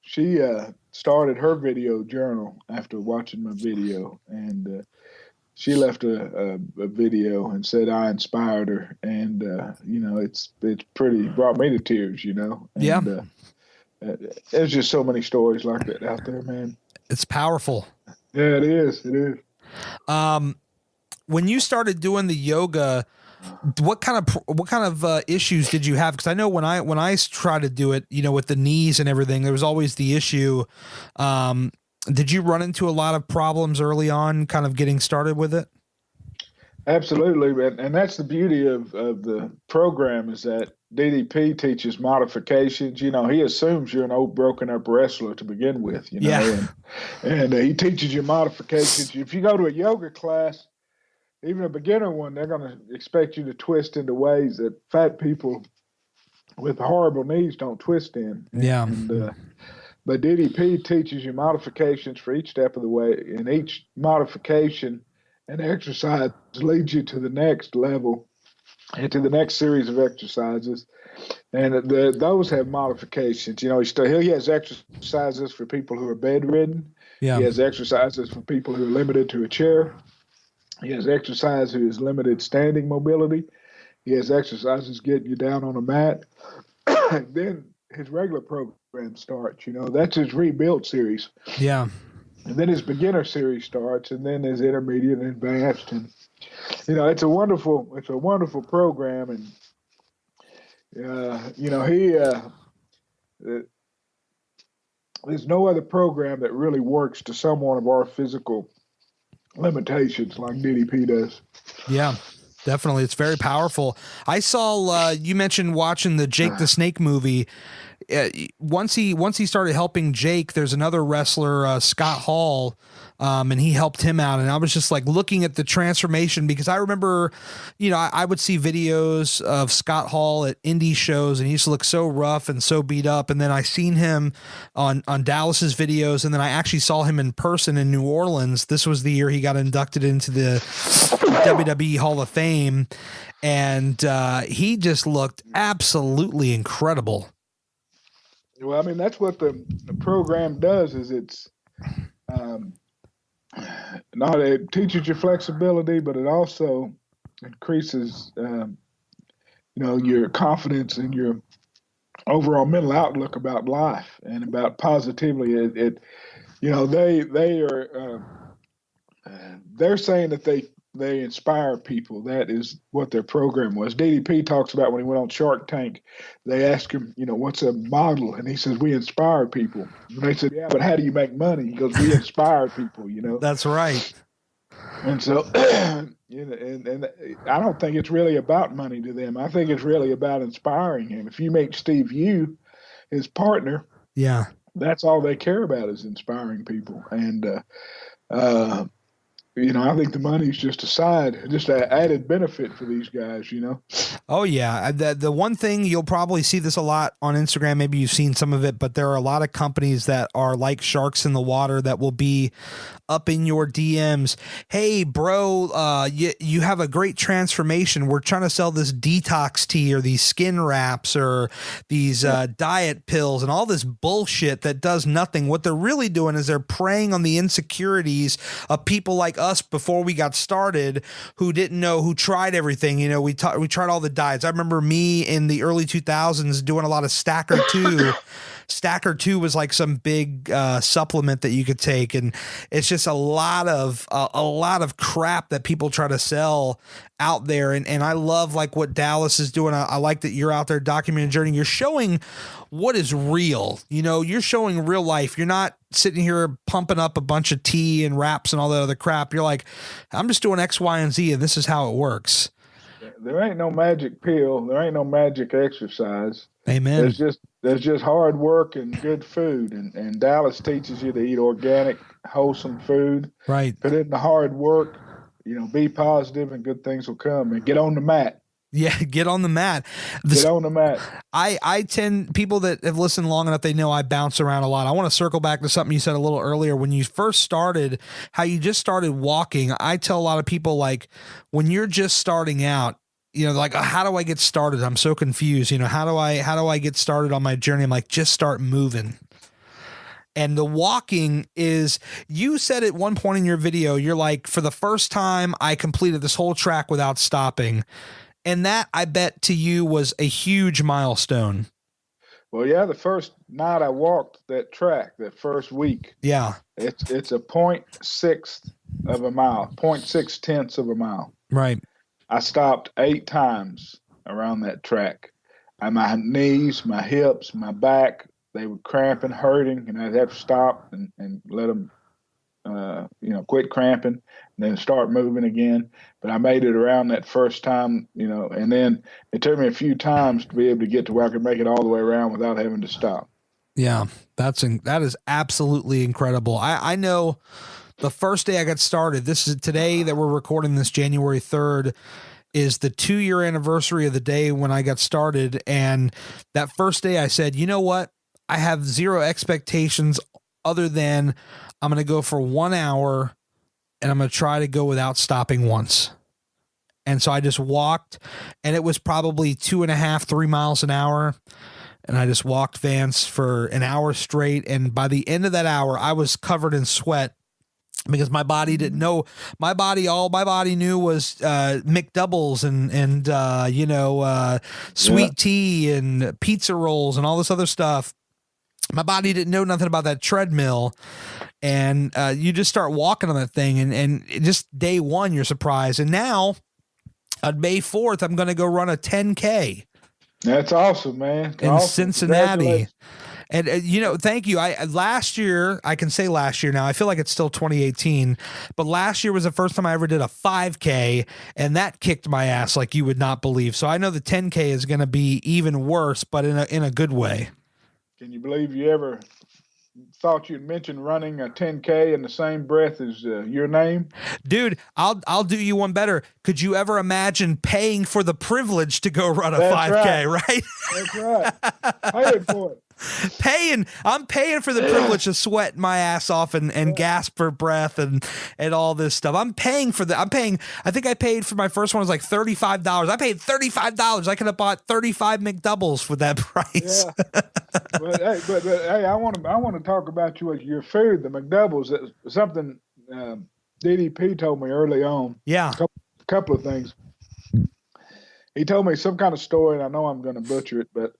she started her video journal after watching my video, and she left a video and said I inspired her, and it's pretty, brought me to tears, and Yeah. There's just so many stories like that out there, man. It's powerful. Yeah, it is. It is. When you started doing the yoga, what kind of issues did you have? Because I know when I tried to do it, with the knees and everything, there was always the issue. Did you run into a lot of problems early on, kind of getting started with it? Absolutely, and that's the beauty of the program, is that DDP teaches modifications. He assumes you're an old broken up wrestler to begin with, Yeah. and he teaches you modifications. If you go to a yoga class, even a beginner one, they're going to expect you to twist into ways that fat people with horrible knees don't twist in. Yeah. But DDP teaches you modifications for each step of the way, and each modification and exercise leads you to the next level and to the next series of exercises. And those have modifications. He has exercises for people who are bedridden. Yeah. He has exercises for people who are limited to a chair. He has exercise who is limited standing mobility. He has exercises getting you down on a mat. Then his regular program starts. That's his rebuild series. Yeah. And then his beginner series starts, and then his intermediate and advanced. And it's a wonderful program. And there's no other program that really works to someone of our physical limitations like DDP does. Yeah, definitely. It's very powerful. I saw, you mentioned watching the Jake the Snake movie. Once he started helping Jake, there's another wrestler, Scott Hall, and he helped him out. And I was just like looking at the transformation, because I remember, I would see videos of Scott Hall at indie shows, and he used to look so rough and so beat up. And then I seen him on Dallas's videos, and then I actually saw him in person in New Orleans. This was the year he got inducted into the WWE Hall of Fame, and he just looked absolutely incredible. Well, I mean, that's what the program does, is it teaches you flexibility, but it also increases, your confidence and your overall mental outlook about life and about positively. They're saying that they inspire people. That is what their program was. DDP talks about when he went on Shark Tank, they asked him, what's a model? And he says, we inspire people. And they said, yeah, but how do you make money? He goes, we inspire people, That's right. And so, and I don't think it's really about money to them. I think it's really about inspiring him. If you meet Steve Yu, his partner, yeah, that's all they care about, is inspiring people. And, I think the money's just just an added benefit for these guys, Oh yeah. The one thing, you'll probably see this a lot on Instagram. Maybe you've seen some of it, but there are a lot of companies that are like sharks in the water that will be up in your DMs. Hey bro, you have a great transformation. We're trying to sell this detox tea or these skin wraps or these diet pills and all this bullshit that does nothing. What they're really doing is they're preying on the insecurities of people like us before we got started, who didn't know, who tried everything. We tried all the diets. I remember me in the early 2000s doing a lot of Stacker 2. Stacker 2 was like some big supplement that you could take, and it's just a lot of crap that people try to sell out there. And I love like what Dallas is doing. I like that you're out there documenting the journey. You're showing what is real. You're showing real life. You're not sitting here pumping up a bunch of tea and wraps and all that other crap. You're like, I'm just doing X, Y, and Z, and this is how it works. There ain't no magic pill. There ain't no magic exercise. Amen. There's just hard work and good food. And Dallas teaches you to eat organic, wholesome food. Right. Put in the hard work, be positive, and good things will come. And get on the mat. Yeah, get on the mat. Get on the mat. I tend, people that have listened long enough, they know I bounce around a lot. I want to circle back to something you said a little earlier when you first started, how you just started walking. I tell a lot of people, like, when you're just starting out, like, how do I get started? I'm so confused. How do I get started on my journey? I'm like, just start moving. And the walking is, you said at one point in your video, you're like, for the first time, I completed this whole track without stopping. And that, I bet to you, was a huge milestone. Well, yeah, the first night I walked that track, that first week. Yeah. It's a 0.6 of a mile, 0.6 tenths of a mile. Right. I stopped 8 times around that track. And my knees, my hips, my back, they were cramping, hurting, and I'd have to stop and let them, quit cramping and then start moving again. But I made it around that first time, and then it took me a few times to be able to get to where I could make it all the way around without having to stop. Yeah, that is absolutely incredible. I know the first day I got started, this is today that we're recording this, January 3rd, is the 2-year anniversary of the day when I got started. And that first day I said, you know what? I have zero expectations other than I'm going to go for 1 hour and I'm going to try to go without stopping once. And so I just walked, and it was probably 2.5, 3 miles an hour. And I just walked, Vance, for an hour straight. And by the end of that hour, I was covered in sweat because my body didn't know. All my body knew was McDoubles and sweet tea and pizza rolls and all this other stuff. My body didn't know nothing about that treadmill. And you just start walking on that thing, and just day one, you're surprised. And now on May 4th, I'm going to go run a 10K. That's awesome, man. In awesome. Cincinnati. And, thank you. Last year, I can say last year now, I feel like it's still 2018, but last year was the first time I ever did a 5K, and that kicked my ass like you would not believe. So I know the 10K is going to be even worse, but in a good way. Can you believe you ever thought you'd mention running a 10K in the same breath as your name? Dude, I'll do you one better. Could you ever imagine paying for the privilege to go run a 5K, right? That's right. Paying for it. I'm paying for the privilege to sweat my ass off and gasp for breath and all this stuff. I'm paying for that. I think I paid for my first one was like $35. I paid $35. I could have bought 35 McDoubles for that price. Yeah. but hey, I want to talk about your food, the McDoubles. That's something DDP told me early on. Yeah. A couple of things. He told me some kind of story, and I know I'm going to butcher it, but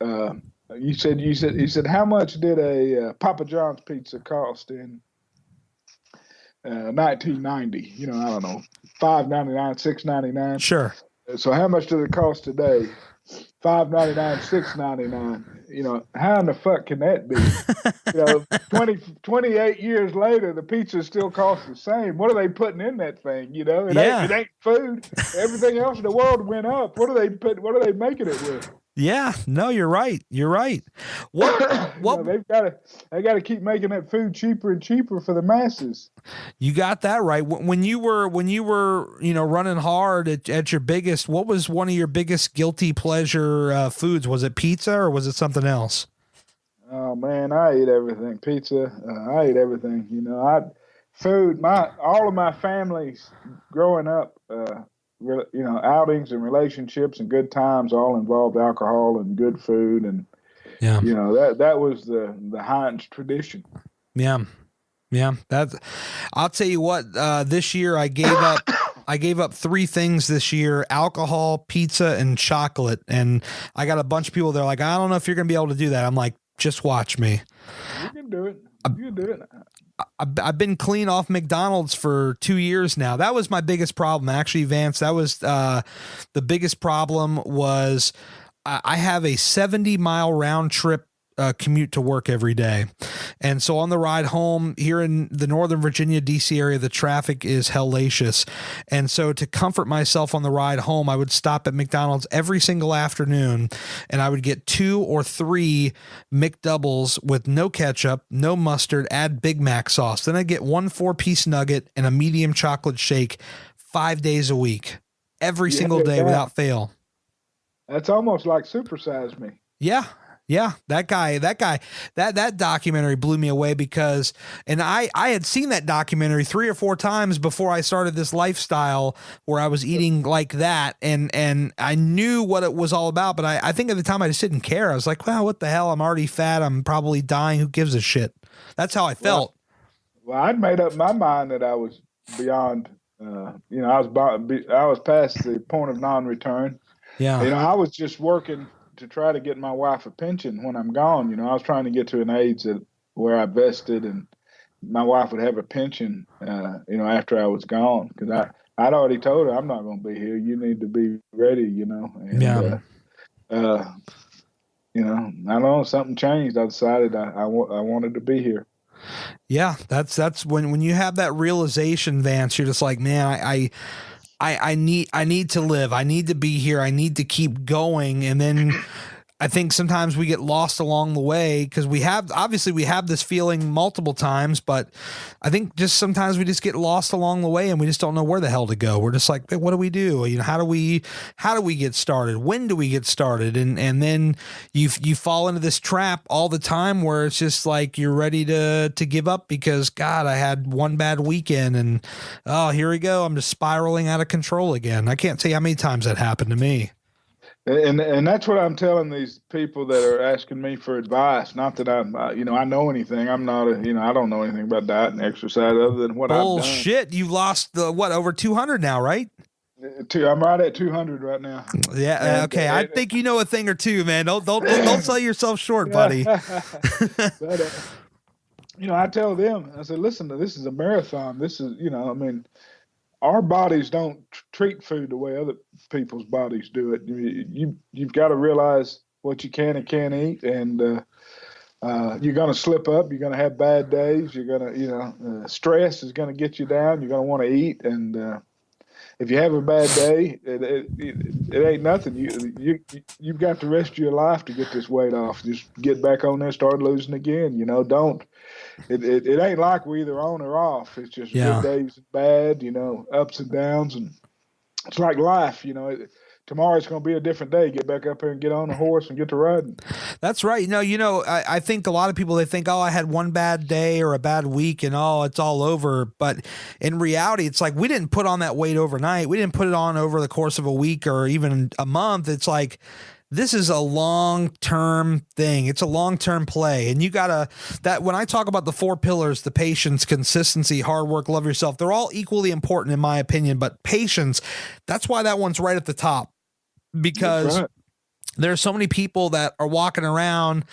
he said, how much did a Papa John's pizza cost in 1990? I don't know, $5.99, $6.99. Sure. So how much does it cost today? $5.99, $6.99. How in the fuck can that be? 28 years later, the pizza still costs the same. What are they putting in that thing? It ain't food. Everything else in the world went up. What are they making it with? Yeah, no, you're right. What they got to keep making that food cheaper and cheaper for the masses. You got that right. When you were running hard at your biggest, what was one of your biggest guilty pleasure foods? Was it pizza or was it something else? Oh man, I ate everything. Pizza. I ate everything. All of my families growing up. Outings and relationships and good times all involved alcohol and good food, and that was the Hinds tradition. Yeah. I'll tell you what. This year I gave up 3 things this year: alcohol, pizza, and chocolate. And I got a bunch of people. They're like, I don't know if you're gonna be able to do that. I'm like, just watch me. You can do it. I've been clean off McDonald's for 2 years now. That was my biggest problem, actually, Vance. That was the biggest problem was I have a 70-mile round trip commute to work every day. And so on the ride home here in the Northern Virginia, DC area, the traffic is hellacious. And so to comfort myself on the ride home, I would stop at McDonald's every single afternoon and I would get 2 or 3 McDoubles with no ketchup, no mustard, add Big Mac sauce. Then I'd get 1 4-piece nugget and a medium chocolate shake 5 days a week, every single day without fail. That's almost like Supersize Me. Yeah. Yeah, that documentary blew me away because, and I had seen that documentary 3 or 4 times before I started this lifestyle where I was eating like that, and I knew what it was all about, but I think at the time I just didn't care. I was like, well, what the hell? I'm already fat. I'm probably dying. Who gives a shit? That's how I felt. Well, I'd made up my mind that I was beyond. I was past the point of non-return. Yeah. I was just working to try to get my wife a pension when I'm gone. I was trying to get to an age where I vested and my wife would have a pension. After I was gone, because I'd already told her I'm not going to be here. You need to be ready. And, Yeah. I don't know, something changed. I decided I wanted to be here. Yeah, that's when you have that realization, Vance, you're just like, man, I need to live. I need to be here. I need to keep going. And then I think sometimes we get lost along the way because we have this feeling multiple times, but I think just sometimes we just get lost along the way and we just don't know where the hell to go. We're just like, hey, what do we do? How do we get started? When do we get started? And then you fall into this trap all the time where it's just like you're ready to give up because God, I had one bad weekend and here we go. I'm just spiraling out of control again. I can't tell you how many times that happened to me. And that's what I'm telling these people that are asking me for advice. Not that I know anything. I'm not I don't know anything about diet and exercise other than what I've done. Bullshit. You've lost over 200 now, right? I'm right at 200 right now. Yeah. Okay. I think you know a thing or two, man. Don't sell yourself short, buddy. But, I tell them, I said, listen, this is a marathon. This is, our bodies don't treat food the way other people's bodies do it. You've got to realize what you can and can't eat, and you're going to slip up. You're going to have bad days. You're going to, stress is going to get you down. You're going to want to eat, and if you have a bad day, it ain't nothing. You've got the rest of your life to get this weight off. Just get back on there, start losing again. Don't. It ain't like we're either on or off. It's just good days and bad, ups and downs, and it's like life. Tomorrow's going to be a different day. Get back up here and get on the horse and get to riding. That's right. I think a lot of people, they think, I had one bad day or a bad week and it's all over. But in reality, it's like we didn't put on that weight overnight. We didn't put it on over the course of a week or even a month. It's like, this is a long-term thing. It's a long-term play. And when I talk about the 4 pillars, the patience, consistency, hard work, love yourself, they're all equally important in my opinion, but patience, that's why that one's right at the top, because there are so many people that are walking around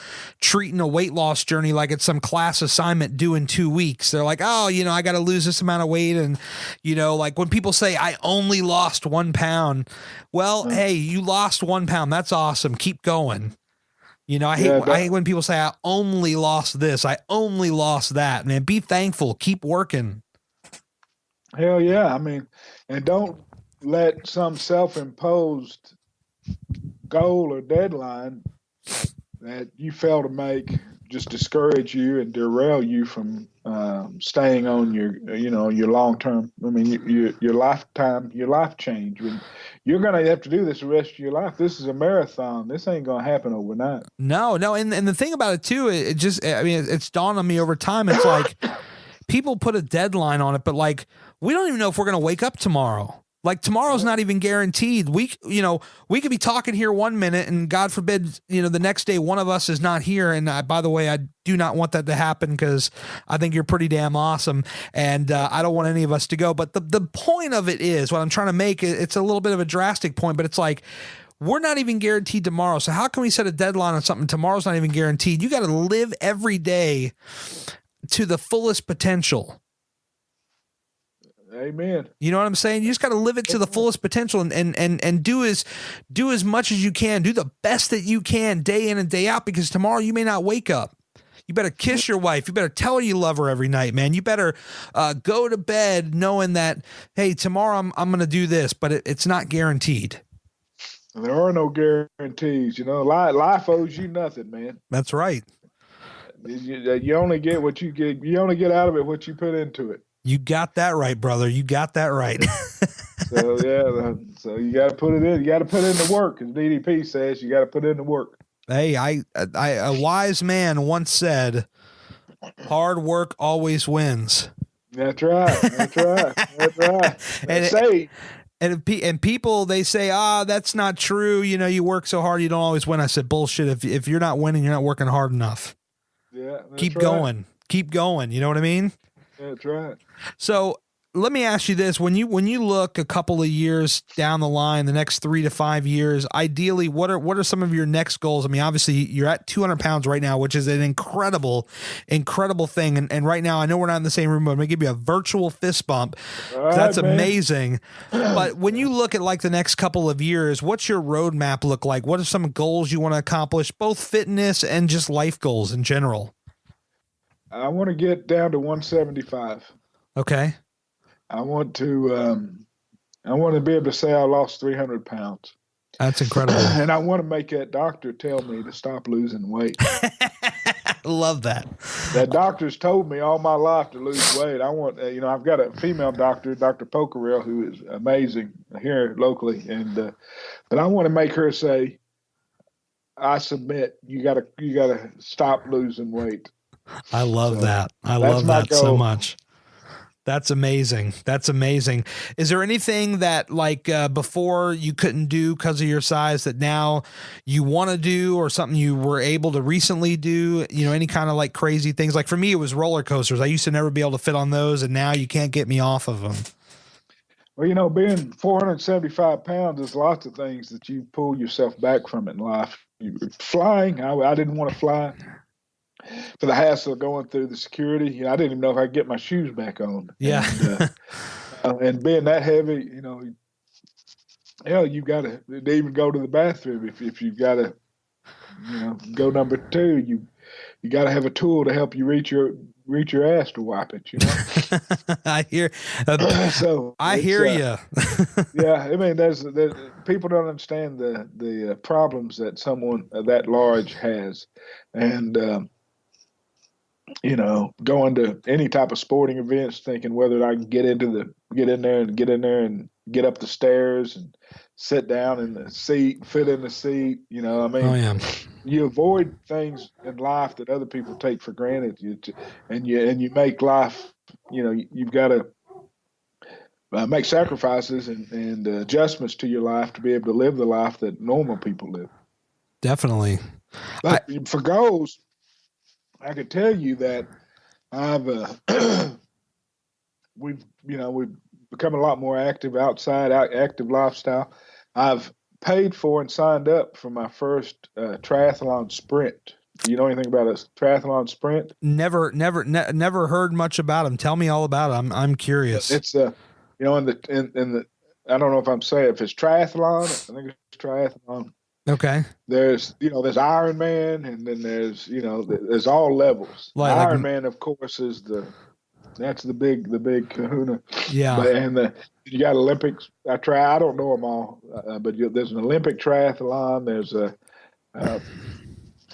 treating a weight loss journey like it's some class assignment due in 2 weeks. They're like, I got to lose this amount of weight. And, like when people say, I only lost 1 pound. Well, hey, you lost 1 pound. That's awesome. Keep going. I hate when people say, I only lost this. I only lost that. Man, be thankful. Keep working. Hell yeah. And don't let some self-imposed goal or deadline that you fail to make just discourage you and derail you from staying on your long-term, your life change. You're going to have to do this the rest of your life. This is a marathon. This ain't going to happen overnight. No. And the thing about it too, it's dawned on me over time. It's like people put a deadline on it, but like, we don't even know if we're going to wake up tomorrow. Like tomorrow's not even guaranteed. We could be talking here 1 minute and God forbid, the next day one of us is not here. And by the way, I do not want that to happen because I think you're pretty damn awesome. And I don't want any of us to go. But the point of it is what I'm trying to make. It's a little bit of a drastic point, but it's like, we're not even guaranteed tomorrow. So how can we set a deadline on something? Tomorrow's not even guaranteed. You got to live every day to the fullest potential. Amen. You know what I'm saying? You just got to live it to the fullest potential and do as much as you can. Do the best that you can day in and day out, because tomorrow you may not wake up. You better kiss your wife. You better tell her you love her every night, man. You better go to bed knowing that, hey, tomorrow I'm going to do this, but it's not guaranteed. There are no guarantees. Life owes you nothing, man. That's right. You only get what you get. You only get out of it what you put into it. You got that right, brother. You got that right. So you got to put it in. You got to put in the work, as DDP says. You got to put in the work. Hey, a wise man once said, "Hard work always wins." That's right. That's right. And people, they say, that's not true. You work so hard, you don't always win. I said, bullshit. If you're not winning, you're not working hard enough. Yeah. Keep going. keep going. You know what I mean? Yeah, that's right. So let me ask you this: when you look a couple of years down the line, the next 3 to 5 years, ideally, what are some of your next goals? I mean, obviously you're at 200 pounds right now, which is an incredible thing. And right now, I know we're not in the same room, but I'm gonna give you a virtual fist bump. That's amazing. But when you look at like the next couple of years, what's your roadmap look like? What are some goals you want to accomplish, both fitness and just life goals in general? I want to get down to 175. Okay. I want to be able to say I lost 300 pounds. That's incredible. And I want to make that doctor tell me to stop losing weight. Love that. That doctor's told me all my life to lose weight. I want, I've got a female doctor, Dr. Pokerell, who is amazing here locally. But I want to make her say, I submit, you gotta stop losing weight. I love that. I love that so much. That's amazing. That's amazing. Is there anything that like before you couldn't do because of your size that now you want to do, or something you were able to recently do? Any kind of like crazy things? Like for me, it was roller coasters. I used to never be able to fit on those, and now you can't get me off of them. Well, being 475 pounds, there's lots of things that you pull yourself back from in life. Flying, I didn't want to fly. For the hassle of going through the security, I didn't even know if I could get my shoes back on. Yeah. And being that heavy, you got to even go to the bathroom. If you've got to, go number 2, you got to have a tool to help you reach your ass to wipe it. I hear. I hear you. Yeah, I mean, there's people don't understand the problems that someone that large has, and going to any type of sporting events, thinking whether I can get in there and get up the stairs and sit down in the seat, fit in the seat. You avoid things in life that other people take for granted. You make life. You've got to make sacrifices and adjustments to your life to be able to live the life that normal people live. Definitely. But for goals, I could tell you that we've become a lot more active active lifestyle. I've paid for and signed up for my first triathlon sprint. Do you know anything about a triathlon sprint? Never heard much about them. Tell me all about it. I'm curious. It's in the I don't know if I'm saying if it's triathlon. I think it's triathlon. Okay. There's Ironman, and then there's all levels. Ironman, of course, is that's the big kahuna. Yeah. You got Olympics. I don't know them all, but there's an Olympic triathlon. There's a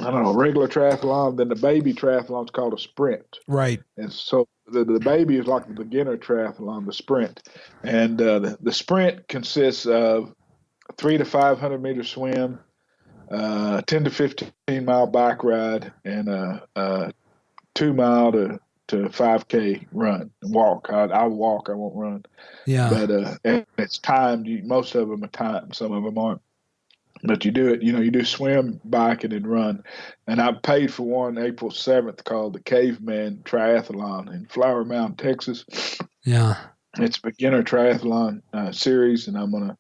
regular triathlon. Then the baby triathlon is called a sprint. Right. And so the baby is like the beginner triathlon, the sprint, and the sprint consists of 300 to 500 meter swim, 10 to 15 mile bike ride, and a 2 mile to 5K run and walk. I walk, I won't run. Yeah. But and it's timed. Most of them are timed, some of them aren't. But you do it, you do swim, bike, and then run. And I paid for one April 7th called the Caveman Triathlon in Flower Mound, Texas. Yeah. It's a beginner triathlon series, and I'm going to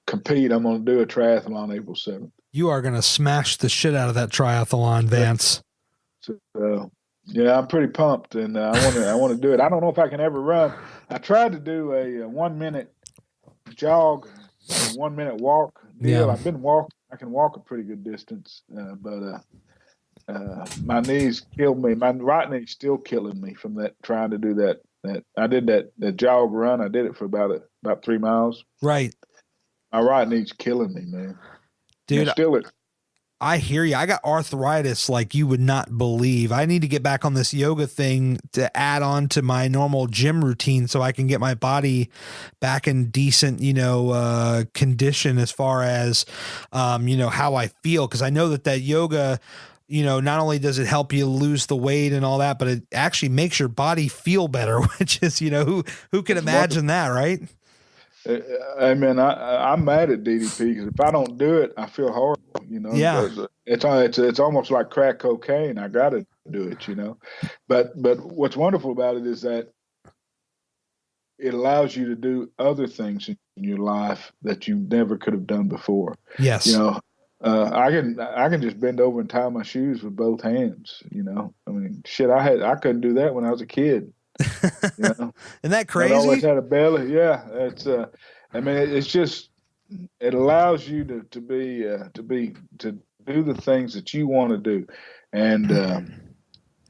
compete. I'm going to do a triathlon April 7th. You are going to smash the shit out of that triathlon, Vance. So, yeah, I'm pretty pumped, and I want to do it. I don't know if I can ever run. I tried to do a 1 minute jog, 1 minute walk deal. Yeah. I've been walking. I can walk a pretty good distance, but my knees killed me. My right knee's still killing me from that trying to do that. I did that jog run. I did it for about 3 miles. Right. My right knee's killing me, man. Dude, still I hear you. I got arthritis like you would not believe. I need to get back on this yoga thing to add on to my normal gym routine so I can get my body back in decent, condition as far as, how I feel. Cause I know that yoga, not only does it help you lose the weight and all that, but it actually makes your body feel better, which is, who can imagine that, right? I'm mad at DDP because if I don't do it, I feel horrible. You know, Yeah. it's almost like crack cocaine. I got to do it. You know, but what's wonderful about it is that it allows you to do other things in your life that you never could have done before. You Yes. know, I can just bend over and tie my shoes with both hands. You know, I mean, shit, I couldn't do that when I was a kid. You know, Isn't that I'd always crazy? had a belly. Yeah, I mean, it's just it allows you to do the things that you want to do, and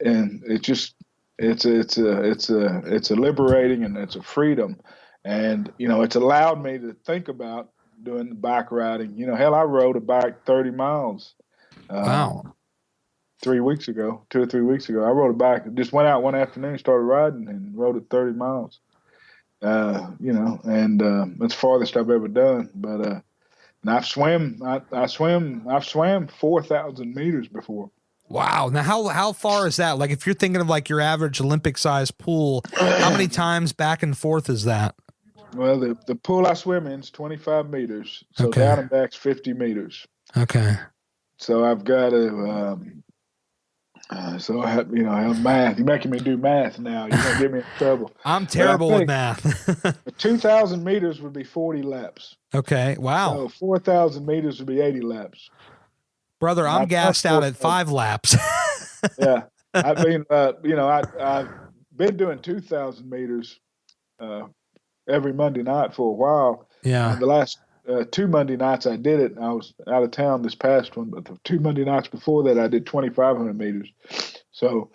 it just it's a liberating and it's a freedom, and you know it's allowed me to think about doing the bike riding. You know, hell, I rode a bike 30 miles. Wow. 3 weeks ago, 2 or 3 weeks ago, I rode a bike. Just went out one afternoon, started riding, and rode it 30 miles. You know, and that's the farthest I've ever done. But and I've swam 4,000 meters before. Wow. Now, how far is that? Like, if you're thinking of like your average Olympic sized pool, how many times back and forth is that? Well, the pool I swim in is 25 meters, so Okay. down and back's 50 meters. Okay. So I've got to. So I have, I have math. You're making me do math now. You're gonna get me in trouble. I'm terrible with math. 2,000 meters would be 40 laps. Okay. Wow. So 4,000 meters would be 80 laps. Brother, I'm gassed out at 5 laps. Yeah. I mean, I've been doing 2,000 meters every Monday night for a while. Yeah. And the last 2 Monday nights I did it. I was out of town this past one, but the 2 Monday nights before that I did 2,500 meters. So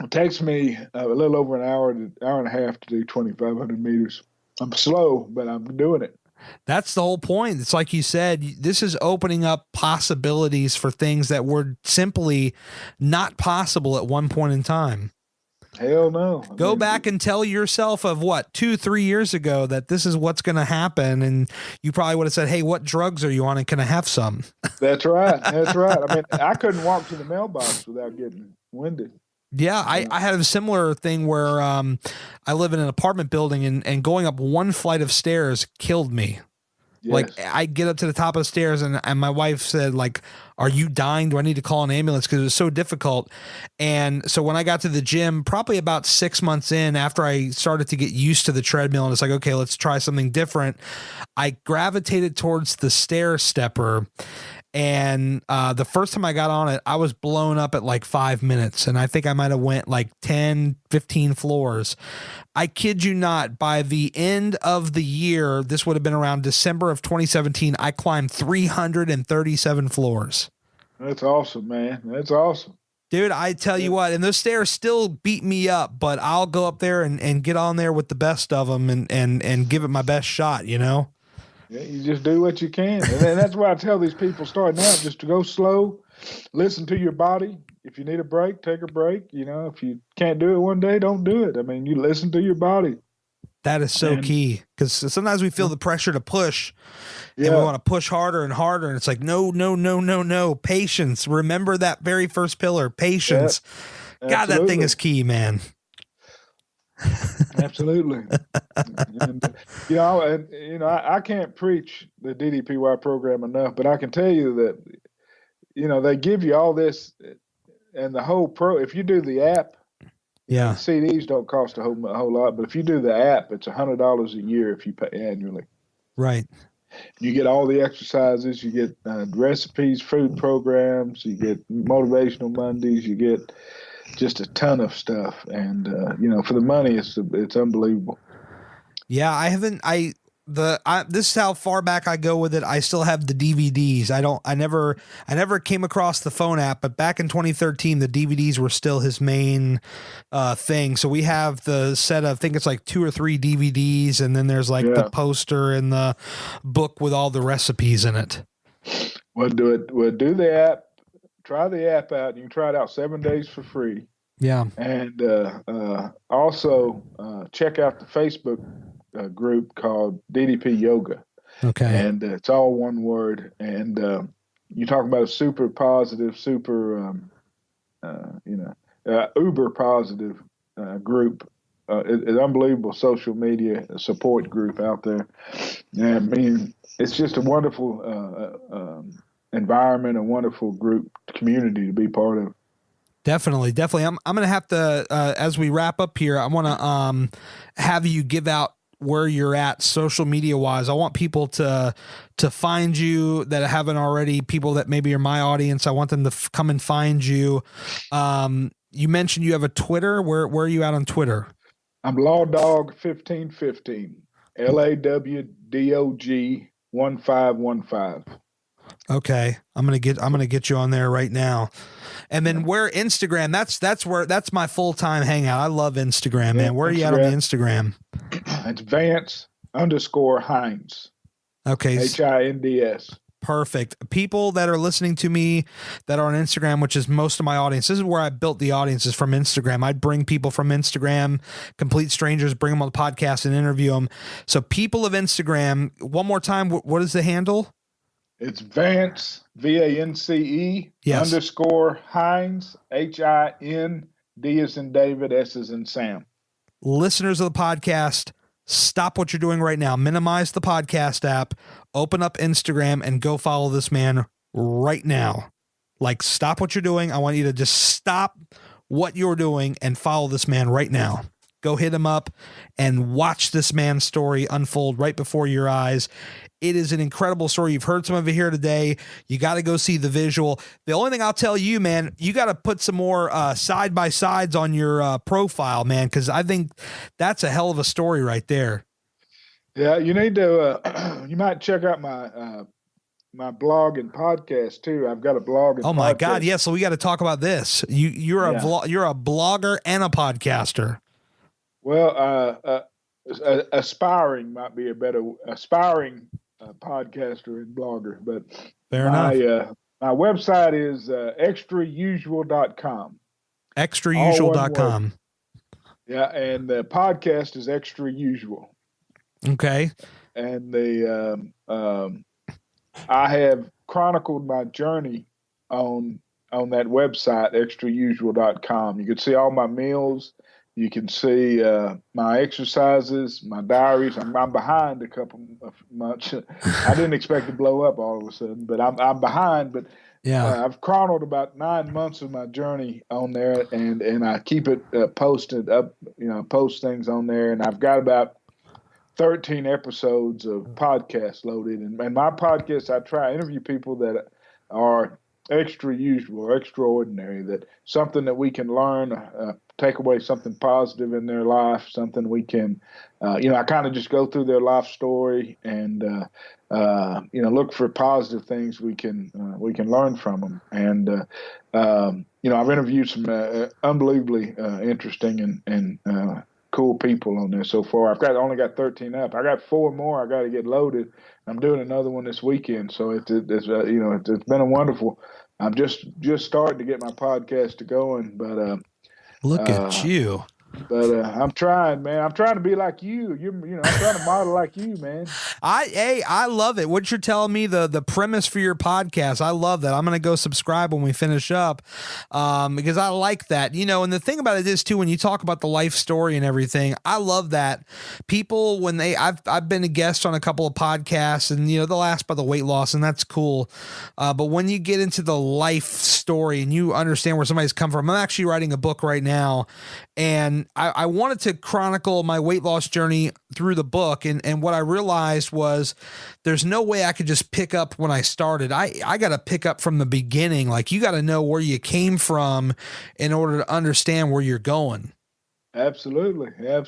it takes me a little over an hour and a half to do 2,500 meters. I'm slow, but I'm doing it. That's the whole point. It's like you said, this is opening up possibilities for things that were simply not possible at one point in time. Hell no. Go back and tell yourself of 2-3 years ago that this is what's going to happen. And you probably would have said, hey, what drugs are you on? And can I have some? That's right. That's right. I mean, I couldn't walk to the mailbox without getting winded. Yeah, I had a similar thing where I live in an apartment building and going up one flight of stairs killed me. Yes. Like I get up to the top of the stairs and my wife said, like, are you dying? Do I need to call an ambulance? Because it was so difficult. And so when I got to the gym, probably about 6 months in, after I started to get used to the treadmill and it's like, okay, let's try something different, I gravitated towards the stair stepper. And the first time I got on it, I was blown up at like 5 minutes. And I think I might have went like 10, 15 floors. I kid you not, by the end of the year, this would have been around December of 2017, I climbed 337 floors. That's awesome, man. That's awesome. Dude, I tell you what, and those stairs still beat me up, but I'll go up there and get on there with the best of them and give it my best shot, you know? Yeah, you just do what you can. And that's why I tell these people starting out just to go slow, listen to your body. If you need a break, take a break. You know, if you can't do it one day, don't do it. I mean, you listen to your body. That is so key, because sometimes we feel the pressure to push and we want to push harder and harder. And it's like, no, patience. Remember that very first pillar, patience. Yeah, God, that thing is key, man. Absolutely. And, I can't preach the DDPY program enough, but I can tell you that, they give you all this and the whole if you do the app, yeah, the CDs don't cost a whole lot, but if you do the app, it's $100 a year if you pay annually. Right. You get all the exercises, you get recipes, food programs, you get motivational Mondays, you get just a ton of stuff, and for the money, it's unbelievable. Yeah, this is how far back I go with it. I still have the DVDs. I never came across the phone app, but back in 2013, the DVDs were still his main thing. So we have the set of, I think it's like 2 or 3 DVDs, and then there's like the poster and the book with all the recipes in it. Well, do the app. Try the app out. You can try it out 7 days for free. Yeah. And also check out the Facebook group called DDP Yoga. Okay. And it's all one word. And you talk about a super positive, uber positive group. an unbelievable social media support group out there. Yeah, I mean, it's just a wonderful environment, a wonderful group community to be part of. Definitely. I'm going to have to, as we wrap up here, I want to have you give out where you're at social media wise. I want people to find you that haven't already, people that maybe are my audience. I want them to come and find you. You mentioned you have a Twitter. Where are you at on Twitter? I'm LawDog1515, LAWDOG 1515. Okay. I'm going to get you on there right now. And then where Instagram, that's my full-time hangout. I love Instagram, man. Where are you at on the Instagram? It's Vance_Hinds. Okay. HINDS. Perfect. People that are listening to me that are on Instagram, which is most of my audience, this is where I built the audiences from Instagram. I'd bring people from Instagram, complete strangers, bring them on the podcast and interview them. So people of Instagram, one more time, what is the handle? It's Vance, VANCE, yes. _Hinds, HIND as in David, S as in Sam. Listeners of the podcast, stop what you're doing right now. Minimize the podcast app, open up Instagram, and go follow this man right now. Like, stop what you're doing. I want you to just stop what you're doing and follow this man right now. Go hit him up and watch this man's story unfold right before your eyes. It is an incredible story. You've heard some of it here today. You got to go see the visual. The only thing I'll tell you, man, you got to put some more side-by-sides on your profile, man, because I think that's a hell of a story right there. Yeah, you need to, you might check out my my blog and podcast too. I've got a blog and podcast. Oh my God, yeah, so we got to talk about this. You're a blogger and a podcaster. Well, aspiring might be a better aspiring podcaster and blogger, but fair enough. My website is extrausual.com. Extrausual.com. Yeah, and the podcast is Extra Usual. Okay. And the I have chronicled my journey on that website, extrausual.com. You can see all my meals. You can see my exercises, my diaries. I'm behind a couple of months. I didn't expect to blow up all of a sudden, but I'm behind. But yeah, I've chronicled about 9 months of my journey on there, and I keep it posted up. Post things on there, and I've got about 13 episodes of podcasts loaded. And my podcast, I try to interview people that are extra usual or extraordinary, that something that we can learn, take away something positive in their life, something we can, I kind of just go through their life story and, look for positive things we can learn from them. And, I've interviewed some unbelievably interesting and cool people on there so far. I've only got 13 up. I got 4 more. I got to get loaded. I'm doing another one this weekend. So it's been a wonderful. I'm just starting to get my podcast to going, but look at you. But I'm trying, man. I'm trying to be like you. I'm trying to model like you, man. I love it. What you're telling me, the premise for your podcast, I love that. I'm going to go subscribe when we finish up, because I like that. And the thing about it is too, when you talk about the life story and everything, I love that people when I've been a guest on a couple of podcasts, and they'll ask about the weight loss, and that's cool. But when you get into the life story and you understand where somebody's come from, I'm actually writing a book right now, and I wanted to chronicle my weight loss journey through the book. And what I realized was there's no way I could just pick up when I started. I got to pick up from the beginning. Like, you got to know where you came from in order to understand where you're going. Absolutely. You're going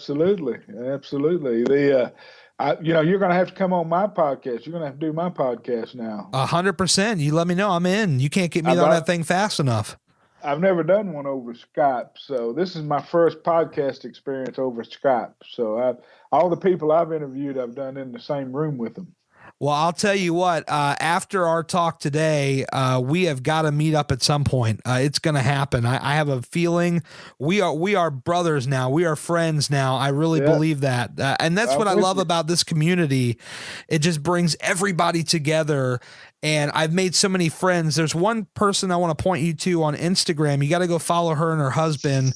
to have to come on my podcast. You're going to have to do my podcast now. 100%. You let me know. I'm in. You can't get me on that thing fast enough. I've never done one over Skype, so this is my first podcast experience over Skype. So all the people I've interviewed, I've done in the same room with them. Well, I'll tell you what, after our talk today, we have got to meet up at some point. It's going to happen. I have a feeling we are brothers now. We are friends now. I really believe that. And that's what I love about this community. It just brings everybody together. And I've made so many friends. There's one person I want to point you to on Instagram. You got to go follow her and her husband.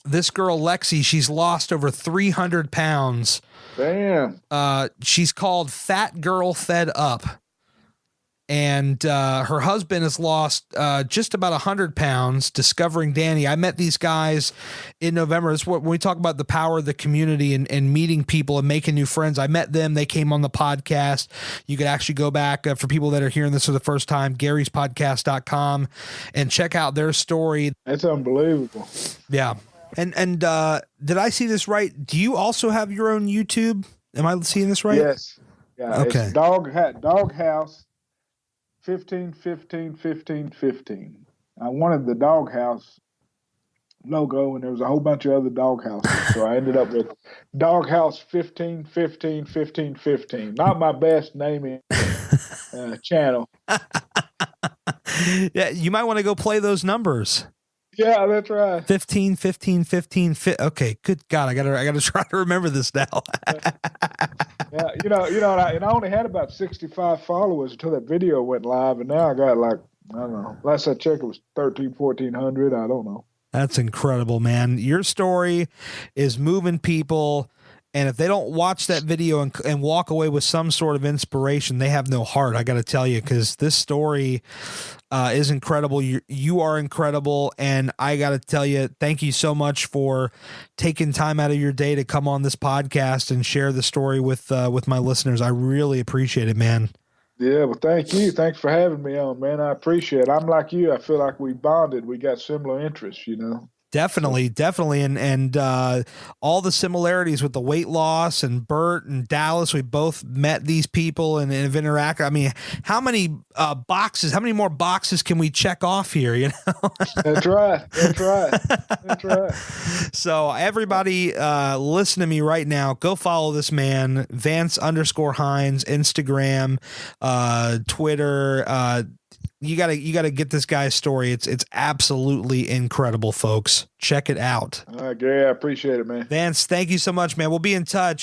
this girl, Lexi, she's lost over 300 pounds. Damn. She's called Fat Girl Fed Up. And her husband has lost just about 100 pounds discovering Danny. I met these guys in November. It's when we talk about the power of the community and meeting people and making new friends. I met them. They came on the podcast. You could actually go back for people that are hearing this for the first time, Gary'sPodcast.com, and check out their story. That's unbelievable. Yeah. And did I see this right? Do you also have your own YouTube? Am I seeing this right? Yes. Yeah. Okay. It's Doghouse 15. I wanted the Doghouse logo, and there was a whole bunch of other Doghouses, so I ended up with Doghouse 15. Not my best naming channel. Yeah, you might want to go play those numbers. Yeah, that's right. 15. Okay, good God, I gotta try to remember this now. Yeah, and I only had about 65 followers until that video went live, and now I got I don't know. Last I checked, it was 1,400. I don't know. That's incredible, man. Your story is moving people. And if they don't watch that video and walk away with some sort of inspiration, they have no heart. I got to tell you, because this story is incredible. You are incredible. And I got to tell you, thank you so much for taking time out of your day to come on this podcast and share the story with my listeners. I really appreciate it, man. Yeah, well, thank you. Thanks for having me on, man. I appreciate it. I'm like you. I feel like we bonded. We got similar interests, Definitely. And all the similarities with the weight loss and Bert and Dallas, we both met these people and have interacted. I mean, how many more boxes can we check off here? That's right. So everybody listen to me right now. Go follow this man, Vance_Hinds, Instagram, Twitter, You gotta get this guy's story. It's absolutely incredible, folks. Check it out. All right, Gary, I appreciate it, man. Vance, thank you so much, man. We'll be in touch.